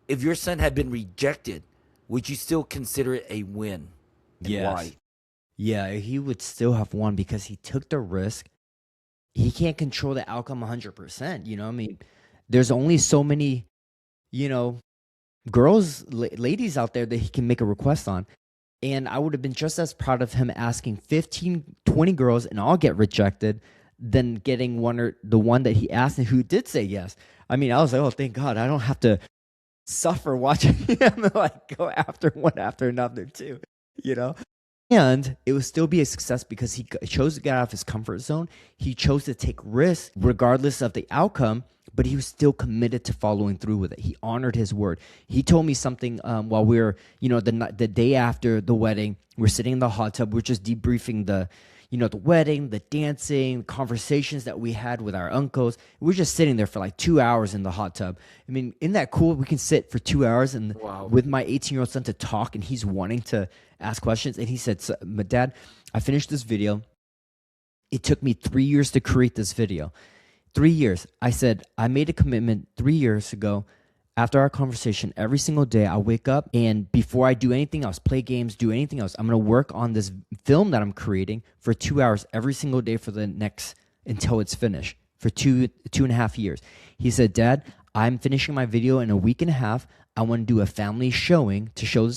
if your son had been rejected, would you still consider it a win? And Yes. why? Yeah, he would still have won because he took the risk. He can't control the outcome 100%. I mean, there's only so many, girls, ladies out there that he can make a request on. And I would have been just as proud of him asking 15, 20 girls and all get rejected than getting the one that he asked and who did say yes. I mean, I was like, oh, thank God, I don't have to suffer watching him like go after one after another too, you know? And it would still be a success because he chose to get out of his comfort zone. He chose to take risks regardless of the outcome, but he was still committed to following through with it. He honored his word. He told me something while we were, the day after the wedding, we're sitting in the hot tub. We're just debriefing the wedding, the dancing, conversations that we had with our uncles. We're just sitting there for like 2 hours in the hot tub. I mean, isn't that cool? We can sit for 2 hours and with my 18-year-old son to talk, and he's wanting to ask questions. And he said, Dad, I finished this video. It took me 3 years to create this video. 3 years. I said, I made a commitment 3 years ago. After our conversation, every single day I wake up and before I do anything else, play games, do anything else, I'm going to work on this film that I'm creating for 2 hours every single day for the next, until it's finished, for 2.5 years. He said, Dad, I'm finishing my video in a week and a half. I want to do a family showing to show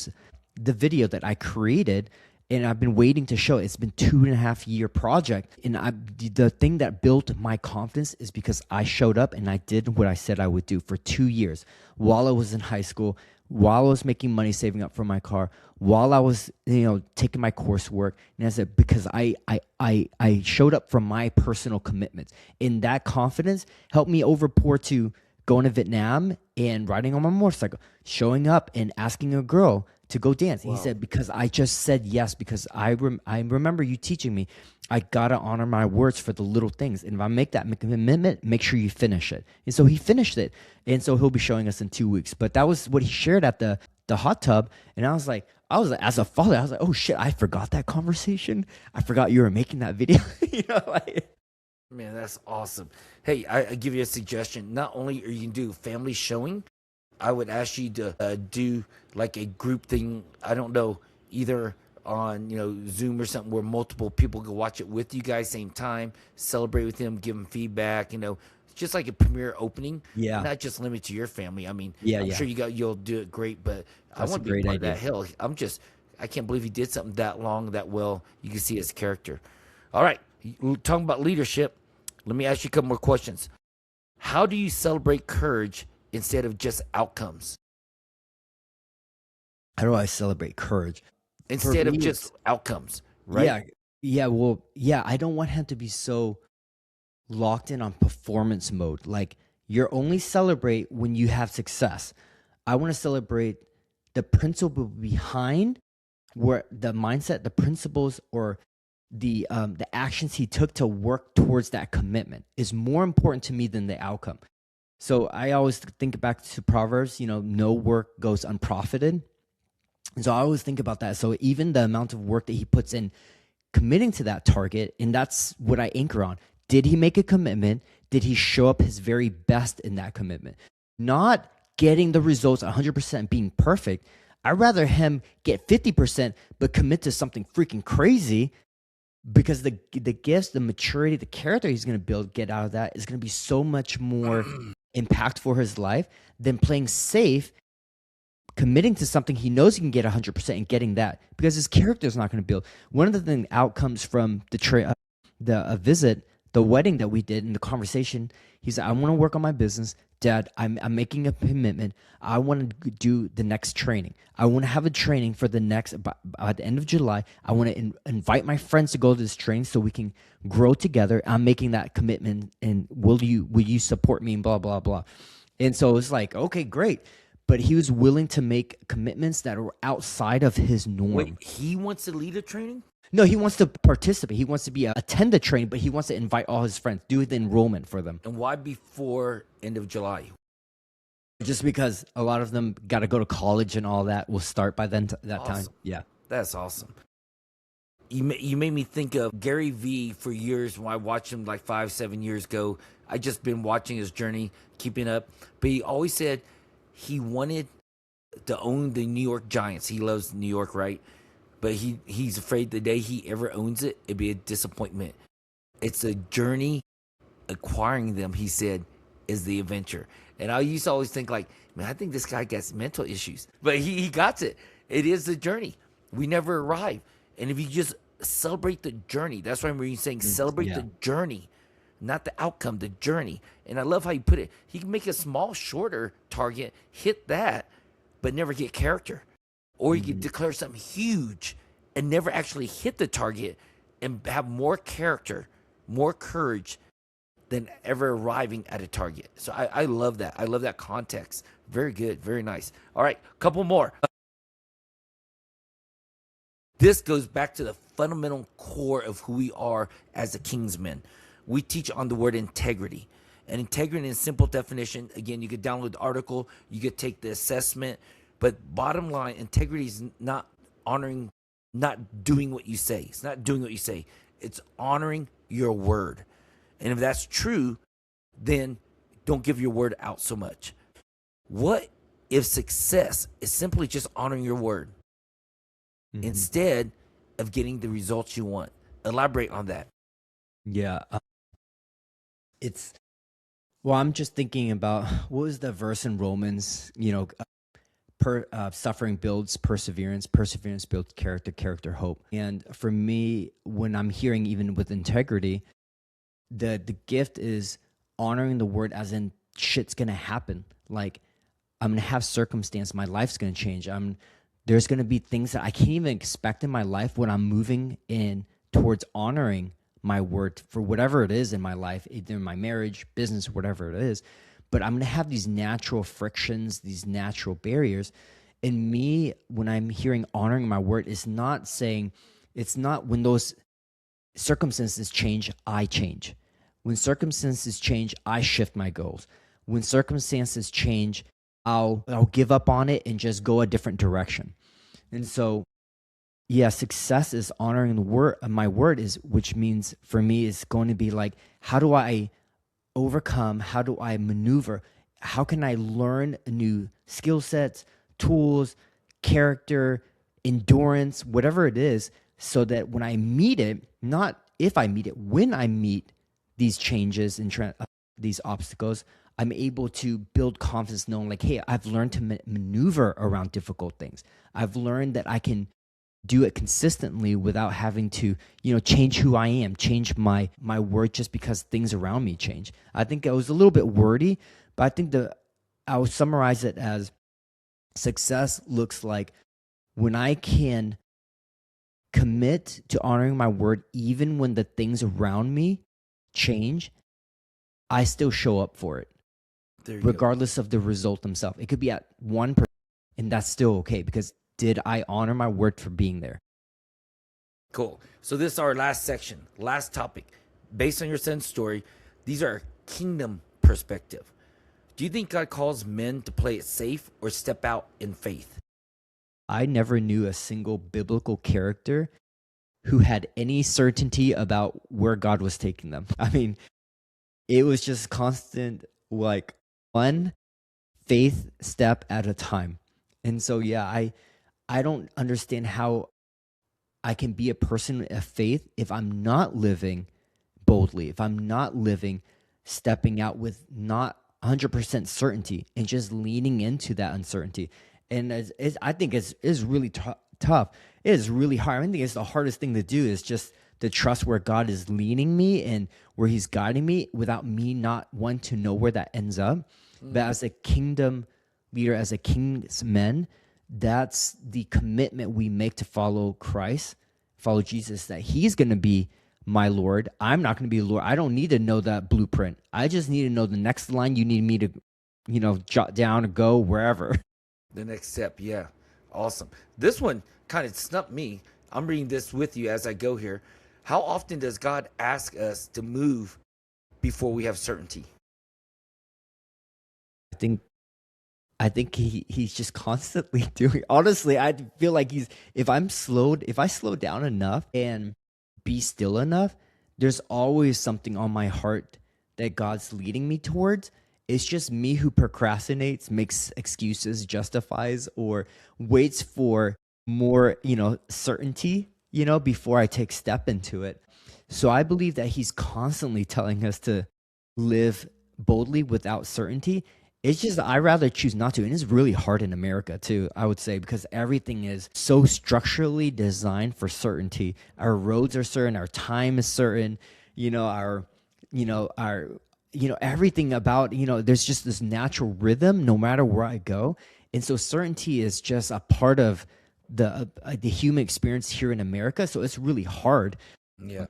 the video that I created, and I've been waiting to show it. It's been 2.5 year project. And the thing that built my confidence is because I showed up and I did what I said I would do for 2 years while I was in high school, while I was making money, saving up for my car, while I was, taking my coursework. And I said, because I showed up from my personal commitments, and that confidence helped me overpour to going to Vietnam and riding on my motorcycle, showing up and asking a girl to go dance. Wow. He said, because I just said yes, because I remember you teaching me, I got to honor my words for the little things. And if I make that commitment, make sure you finish it. And so he finished it. And so he'll be showing us in 2 weeks. But that was what he shared at the hot tub. And I was like, as a father, I was like, oh shit, I forgot that conversation. I forgot you were making that video. Man, that's awesome. Hey, I give you a suggestion. Not only are you going to do family showing, I would ask you to do like a group thing. I don't know, either on Zoom or something where multiple people can watch it with you guys same time, celebrate with them, give them feedback. Just like a premiere opening. Yeah, not just limited to your family. I mean, I'm sure you'll do it great, but I want to be part of that. Hell, I can't believe he did something that long, that well. You can see his character. All right, talking about leadership. Let me ask you a couple more questions. How do you celebrate courage instead of just outcomes? how do I celebrate courage? For instead of me, just it's outcomes, right? yeah, yeah. Well, yeah. I don't want him to be so locked in on performance mode. Like you're only celebrate when you have success. I want to celebrate the principle behind where the mindset, the principles, or the actions he took to work towards that commitment is more important to me than the outcome. So I always think back to Proverbs, no work goes unprofited. And so I always think about that. So even the amount of work that he puts in committing to that target, and that's what I anchor on. Did he make a commitment? Did he show up his very best in that commitment? Not getting the results 100% being perfect. I'd rather him get 50% but commit to something freaking crazy, because the gifts, the maturity, the character he's going to build, get out of that is going to be so much more impactful for his life than playing safe, committing to something he knows he can get 100% and getting that, because his character is not going to build. One of the outcomes from the visit, the wedding that we did, in the conversation, he said, I want to work on my business. Dad, I'm making a commitment. I want to do the next training. I want to have a training for the next, by the end of July. I want to invite my friends to go to this training so we can grow together. I'm making that commitment, and will you support me, and blah, blah, blah. And so it's like, okay, great. But he was willing to make commitments that were outside of his Wait, norm. he wants to lead a training? No, he wants to participate. He wants to attend the training, but he wants to invite all his friends, do the enrollment for them. And why before end of July? Just because a lot of them got to go to college and all that will start by then that time. Awesome. Yeah. That's awesome. You made me think of Gary Vee for years. When I watched him like 5-7 years ago, I just been watching his journey, keeping up. But he always said he wanted to own the New York Giants. He loves New York, right? But he's afraid the day he ever owns it, it'd be a disappointment. It's a journey. Acquiring them, he said, is the adventure. And I used to always think like, man, I think this guy gets mental issues. But he got it. It is the journey. We never arrive. And if you just celebrate the journey, that's why I'm saying celebrate Yeah. the journey, not the outcome, the journey. And I love how you put it. He can make a small, shorter target, hit that, but never get character. Or you could declare something huge and never actually hit the target and have more character, more courage than ever arriving at a target. So I love that. I love that context. Very good. Very nice. All right, couple more. This goes back to the fundamental core of who we are as a Kingsman. We teach on the word integrity. And integrity in simple definition, again, you could download the article, you could take the assessment, but bottom line, integrity is not honoring, not doing what you say. It's not doing what you say. It's honoring your word. And if that's true, then don't give your word out so much. What if success is simply just honoring your word instead of getting the results you want? Elaborate on that. Yeah. It's, well, I'm just thinking about what was the verse in Romans, suffering builds perseverance, perseverance builds character, character hope. And for me, when I'm hearing even with integrity, the gift is honoring the word, as in shit's gonna happen. Like I'm gonna have circumstance, my life's gonna change. There's gonna be things that I can't even expect in my life when I'm moving in towards honoring my word for whatever it is in my life, either in my marriage, business, whatever it is. But I'm gonna have these natural frictions, these natural barriers. And me, when I'm hearing honoring my word, is not saying, it's not when those circumstances change, I change. When circumstances change, I shift my goals. When circumstances change, I'll give up on it and just go a different direction. And so, yeah, success is honoring the word. My word is, which means for me is going to be like, how do I overcome? How do I maneuver? How can I learn new skill sets, tools, character, endurance, whatever it is, so that when I meet it, not if I meet it, when I meet these changes and these obstacles, I'm able to build confidence knowing like, hey, I've learned to maneuver around difficult things. I've learned that I can do it consistently without having to, change who I am, change my word just because things around me change. I think it was a little bit wordy, but I think I would summarize it as success looks like when I can commit to honoring my word, even when the things around me change, I still show up for it, There you go. regardless of the result themselves. It could be at 1%, and that's still okay because did I honor my word for being there? Cool. So this is our last section, last topic. Based on your son's story, these are kingdom perspective. Do you think God calls men to play it safe or step out in faith? I never knew a single biblical character who had any certainty about where God was taking them. I mean, it was just constant, like one faith step at a time. And so, yeah, I don't understand how I can be a person of faith if I'm not living boldly, if I'm not living, stepping out with not 100% certainty and just leaning into that uncertainty. And I think it's really tough. It is really hard. I think it's the hardest thing to do is just to trust where God is leading me and where he's guiding me without me not wanting to know where that ends up. But as a kingdom leader, as a king's men, that's the commitment we make to follow Christ, follow Jesus, that he's going to be my Lord. I'm not going to be Lord. I don't need to know that blueprint. I just need to know the next line you need me to, jot down or go wherever. The next step, yeah. Awesome. This one kind of stumped me. I'm reading this with you as I go here. How often does God ask us to move before we have certainty? I think he's just constantly doing. Honestly, I feel like if I slow down enough and be still enough, there's always something on my heart that God's leading me towards. It's just me who procrastinates, makes excuses, justifies, or waits for more, certainty, before I take step into it. So I believe that he's constantly telling us to live boldly without certainty. It's just I rather choose not to. And it's really hard in America too, I would say, because everything is so structurally designed for certainty. Our roads are certain, our time is certain, our everything about, there's just this natural rhythm no matter where I go. And so certainty is just a part of the human experience here in America. So it's really hard Yeah.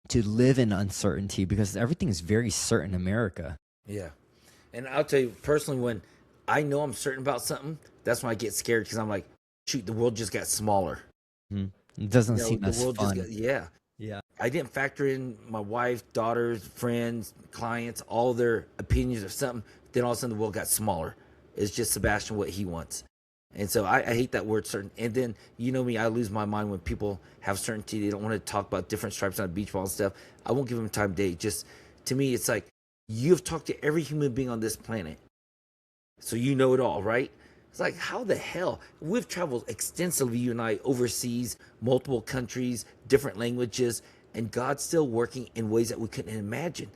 to live in uncertainty because everything is very certain in America. Yeah. And I'll tell you personally, when I know I'm certain about something, that's when I get scared because I'm like, shoot, the world just got smaller. It doesn't seem The as world fun. yeah. Yeah. I didn't factor in my wife, daughters, friends, clients, all their opinions of something. Then all of a sudden the world got smaller. It's just Sebastian what he wants. And so I hate that word certain. And then, you know me, I lose my mind when people have certainty. They don't want to talk about different stripes on a beach ball and stuff. I won't give them time of day. Just to me, it's like you've talked to every human being on this planet. So you know it all, right? It's like, how the hell? We've traveled extensively, you and I, overseas, multiple countries, different languages, and God's still working in ways that we couldn't imagine.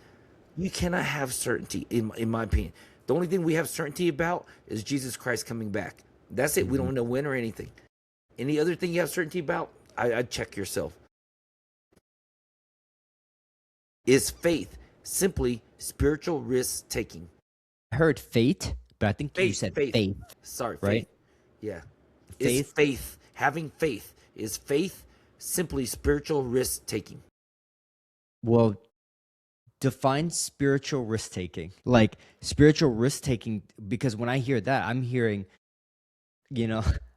You cannot have certainty, in my opinion. The only thing we have certainty about is Jesus Christ coming back. That's it. We don't know when or anything. Any other thing you have certainty about, I'd check yourself. Is faith simply spiritual risk taking? I heard fate, but I think you said faith. Sorry, right? faith. Yeah. Faith? Is faith, having faith, is faith simply spiritual risk taking? Well, define spiritual risk taking. Like spiritual risk taking, because when I hear that, I'm hearing,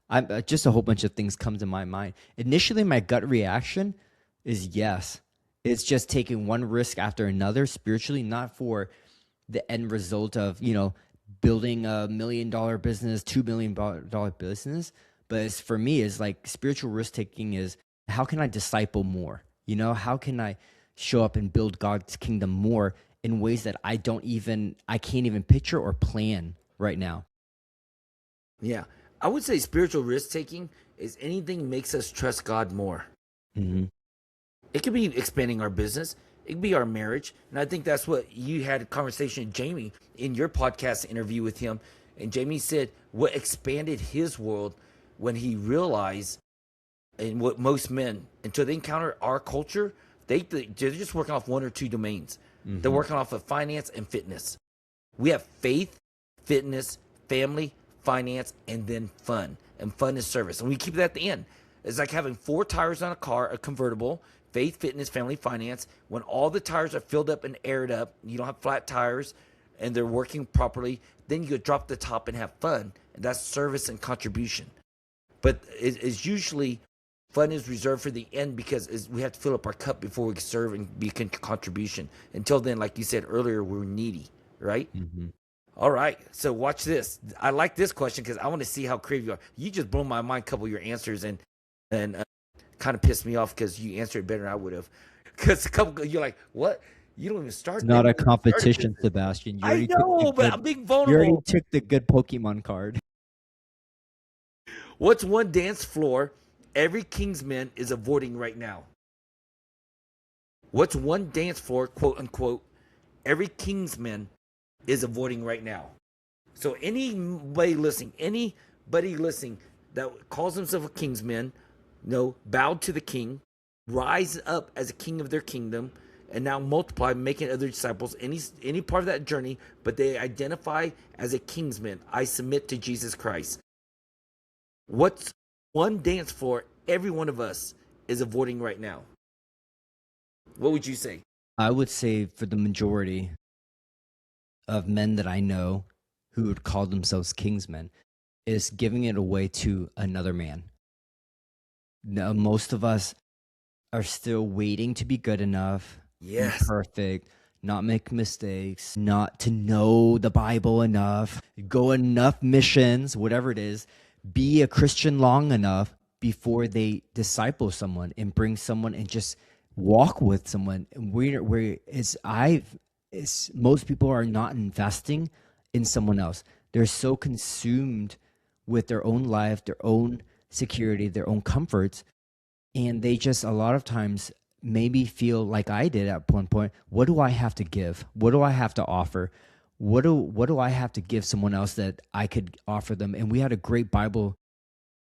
I'm just a whole bunch of things come to my mind. Initially, my gut reaction is yes. It's just taking one risk after another spiritually, not for the end result of, building $1 million business, $2 million business. But it's, for me, is like spiritual risk taking is how can I disciple more? How can I show up and build God's kingdom more in ways that I can't even picture or plan right now. Yeah. I would say spiritual risk taking is anything makes us trust God more. Mm-hmm. It could be expanding our business. It could be our marriage. And I think that's what you had a conversation with Jamie in your podcast interview with him. And Jamie said what expanded his world when he realized, and what most men, until they encounter our culture, they're just working off one or two domains. Mm-hmm. They're working off of finance and fitness. We have faith, fitness, family, finance, and then fun. And fun is service. And we keep it at the end. It's like having 4 tires on a car, a convertible, faith, fitness, family, finance. When all the tires are filled up and aired up, you don't have flat tires, and they're working properly, then you could drop the top and have fun. And that's service and contribution. But it's usually fun is reserved for the end because we have to fill up our cup before we can serve and be contribution. Until then, like you said earlier, we're needy, right? Mm-hmm. All right. So watch this. I like this question because I want to see how creative you are. You just blew my mind a couple of your answers and kind of pissed me off because you answered it better than I would have. Because you're like, what? You don't even start. It's not a You started competition, this. Sebastian. I know, but I'm being vulnerable. You already took the good Pokemon card. What's one dance floor every Kingsman is avoiding right now? What's one dance floor, quote unquote, every Kingsman is avoiding right now? So anybody listening that calls himself a Kingsman, bowed to the king, rise up as a king of their kingdom, and now multiply, making other disciples, any part of that journey, but they identify as a Kingsman. I submit to Jesus Christ. What's one dance floor every one of us is avoiding right now? What would you say? I would say for the majority of men that I know who would call themselves Kingsmen is giving it away to another man. Now, most of us are still waiting to be good enough, Yes. be perfect, not make mistakes, not to know the Bible enough, go enough missions, whatever it is, be a Christian long enough before they disciple someone and bring someone and just walk with someone. Most people are not investing in someone else. They're so consumed with their own life, their own security, their own comforts, and they just a lot of times maybe feel like I did at one point. What do I have to give? What do I have to offer? What do I have to give someone else that I could offer them? And we had a great Bible.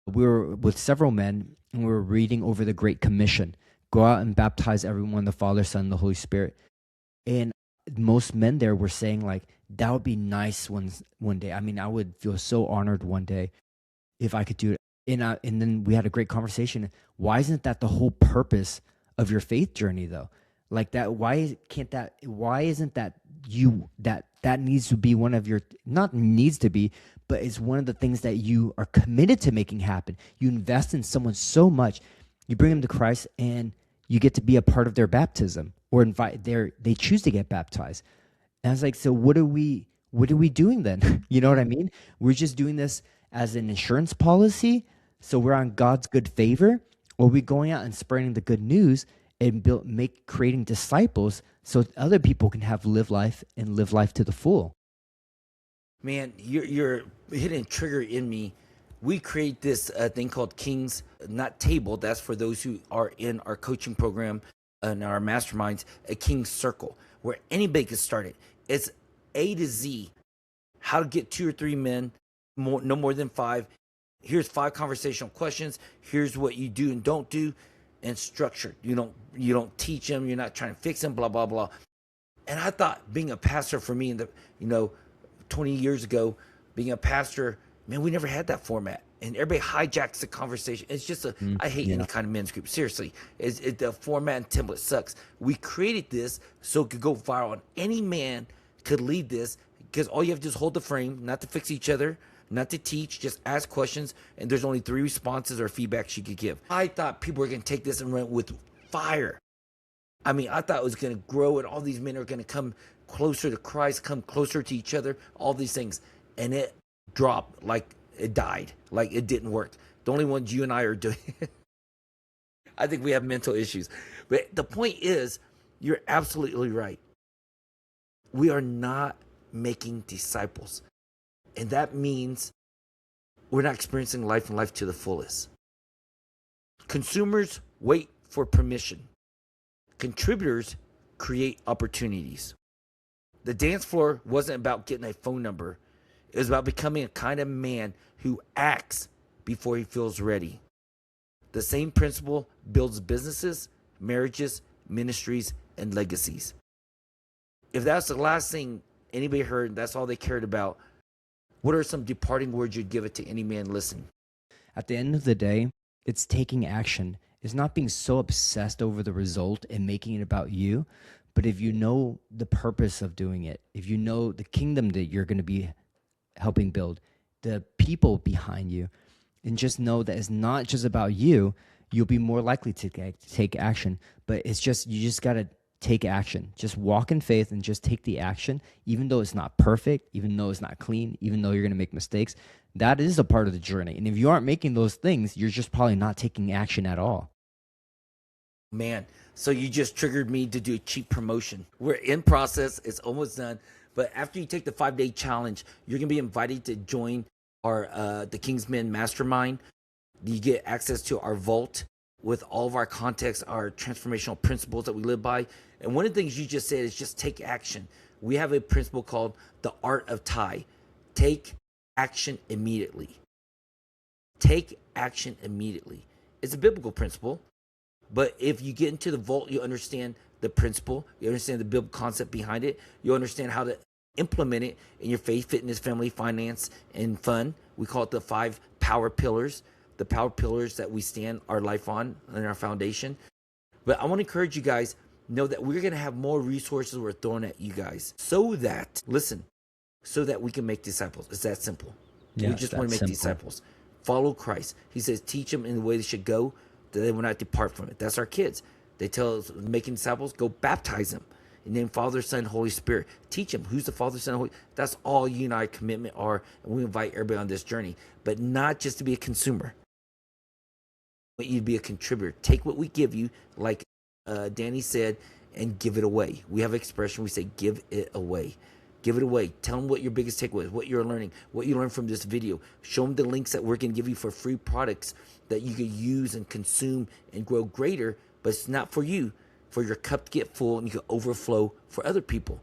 We were with several men, and we were reading over the Great Commission. Go out and baptize everyone, the Father, Son, and the Holy Spirit. And most men there were saying, like, that would be nice one day. I mean, I would feel so honored one day if I could do it. And then we had a great conversation. Why isn't that the whole purpose of your faith journey, though? Like that, why isn't that that needs to be one of your, not needs to be, but it's one of the things that you are committed to making happen. You invest in someone so much, you bring them to Christ, and you get to be a part of their baptism or they choose to get baptized. And I was like, so what are we doing then? You know what I mean? We're just doing this as an insurance policy, so we're on God's good favor, or are we going out and spreading the good news and creating disciples so other people can live life to the full? Man, you're hitting a trigger in me. We create this thing called Kings, not table. That's for those who are in our coaching program and our masterminds, a King's Circle, where anybody can start it. It's A to Z, how to get 2 or 3 men, no more than 5. Here's 5 conversational questions. Here's what you do and don't do, and structured. You don't teach them. You're not trying to fix them. Blah blah blah. And I thought being a pastor for me, 20 years ago, being a pastor, man, we never had that format, and everybody hijacks the conversation. It's just I hate any kind of men's group. Seriously, the format and template sucks. We created this so it could go viral, and any man could lead this because all you have to do is hold the frame, not to fix each other, not to teach, just ask questions, and there's only 3 responses or feedbacks you could give. I thought people were going to take this and run with fire. I mean, I thought it was going to grow, and all these men are going to come closer to Christ, come closer to each other, all these things. And it dropped, like it died, like it didn't work. The only ones you and I are doing I think we have mental issues. But the point is, you're absolutely right. We are not making disciples. And that means we're not experiencing life and life to the fullest. Consumers wait for permission. Contributors create opportunities. The dance floor wasn't about getting a phone number. It was about becoming a kind of man who acts before he feels ready. The same principle builds businesses, marriages, ministries, and legacies. If that's the last thing anybody heard, that's all they cared about, What are some departing words you'd give it to any man listening? At the end of the day, it's taking action. It's not being so obsessed over the result and making it about you. But if you know the purpose of doing it, if you know the kingdom that you're going to be helping build, the people behind you, and just know that it's not just about you, you'll be more likely to take action. But it's just, you just got to take action. Just walk in faith and just take the action, even though it's not perfect, even though it's not clean, even though you're going to make mistakes. That is a part of the journey. And if you aren't making those things, you're just probably not taking action at all. Man, so you just triggered me to do a cheap promotion. We're in process. It's almost done. But after you take the 5-day challenge, you're going to be invited to join our the Kingsmen Mastermind. You get access to our vault with all of our context, our transformational principles that we live by. And one of the things you just said is just take action. We have a principle called the art of tie. Take action immediately. Take action immediately. It's a biblical principle. But if you get into the vault, you understand the principle, you understand the biblical concept behind it, you understand how to implement it in your faith, fitness, family, finance, and fun. We call it the 5 power pillars, the power pillars that we stand our life on and our foundation. But I want to encourage you guys, know that we're going to have more resources we're throwing at you guys so that, listen, so that we can make disciples. It's that simple. Yeah, we just want to make disciples. Follow Christ. He says, teach them in the way they should go, that they will not depart from it. That's our kids. They tell us, making disciples, go baptize them. And name Father, Son, Holy Spirit. Teach them who's the Father, Son, Holy. That's all you and I commitment are. And we invite everybody on this journey, but not just to be a consumer. I want you to be a contributor. Take what we give you, like Danny said, and give it away. We have an expression. We say, give it away. Give it away. Tell them what your biggest takeaway is, what you're learning, what you learned from this video. Show them the links that we're going to give you for free products that you can use and consume and grow greater, but it's not for you, for your cup to get full and you can overflow for other people.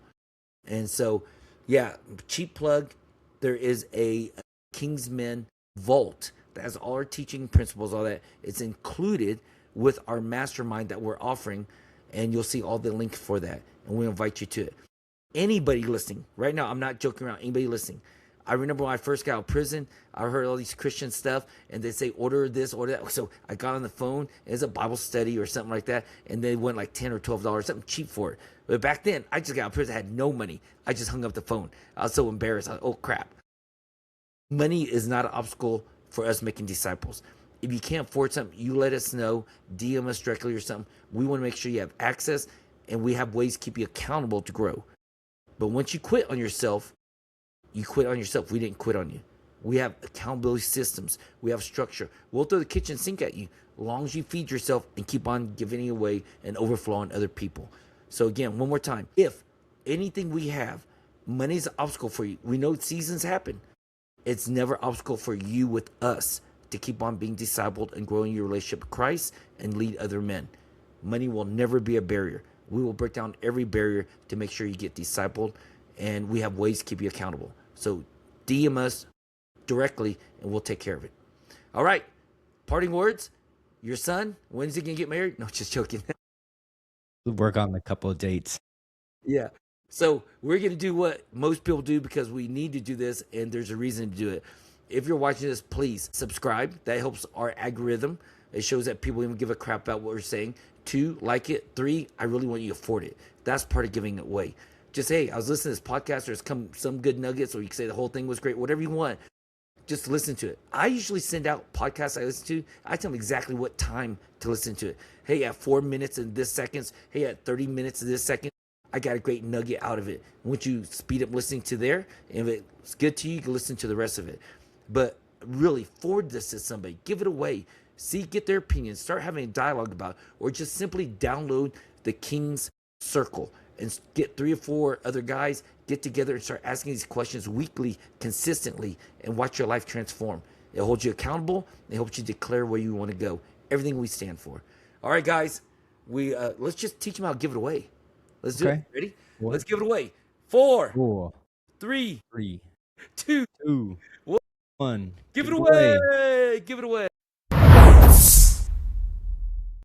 And so, yeah, cheap plug, there is a Kingsmen Vault that has all our teaching principles, all that. It's included with our mastermind that we're offering, and you'll see all the links for that, and we invite you to it. Anybody listening right now, I'm not joking around, anybody listening, I remember when I first got out of prison, I heard all these Christian stuff, and they say, order this, order that. So I got on the phone, it's a Bible study or something like that, and they went like $10 or $12, something cheap for it. But back then, I just got out of prison, I had no money. I just hung up the phone. I was so embarrassed. Oh, crap. Money is not an obstacle for us making disciples. If you can't afford something, you let us know, DM us directly or something. We want to make sure you have access, and we have ways to keep you accountable to grow. But once you quit on yourself, you quit on yourself. We didn't quit on you. We have accountability systems. We have structure. We'll throw the kitchen sink at you as long as you feed yourself and keep on giving it away and overflowing other people. So again, one more time, if anything we have, money is an obstacle for you. We know seasons happen. It's never an obstacle for you with us to keep on being discipled and growing your relationship with Christ and lead other men. Money will never be a barrier. We will break down every barrier to make sure you get discipled, and we have ways to keep you accountable. So DM us directly, and we'll take care of it. All right. Parting words. Your son, when's he going to get married? No, just joking. We'll work on a couple of dates. Yeah. So we're going to do what most people do because we need to do this, and there's a reason to do it. If you're watching this, please subscribe. That helps our algorithm. It shows that people even give a crap about what we're saying. 2, like it. 3, I really want you to afford it. That's part of giving it away. Just, hey, I was listening to this podcast. There's some good nuggets, or you can say the whole thing was great. Whatever you want, just listen to it. I usually send out podcasts I listen to. I tell them exactly what time to listen to it. Hey, at 4 minutes and this seconds. Hey, at 30 minutes and this second. I got a great nugget out of it. Once you speed up listening to there, and if it's good to you, you can listen to the rest of it. But really, forward this to somebody. Give it away. See, get their opinions. Start having a dialogue about it. Or just simply download the King's Circle and get 3 or 4 other guys, get together and start asking these questions weekly, consistently, and watch your life transform. It holds you accountable. It helps you declare where you want to go. Everything we stand for. All right, guys. Let's just teach them how to give it away. Let's do it. Ready? What? Let's give it away. 4, 3, 2, 1. Give it away. Give it away.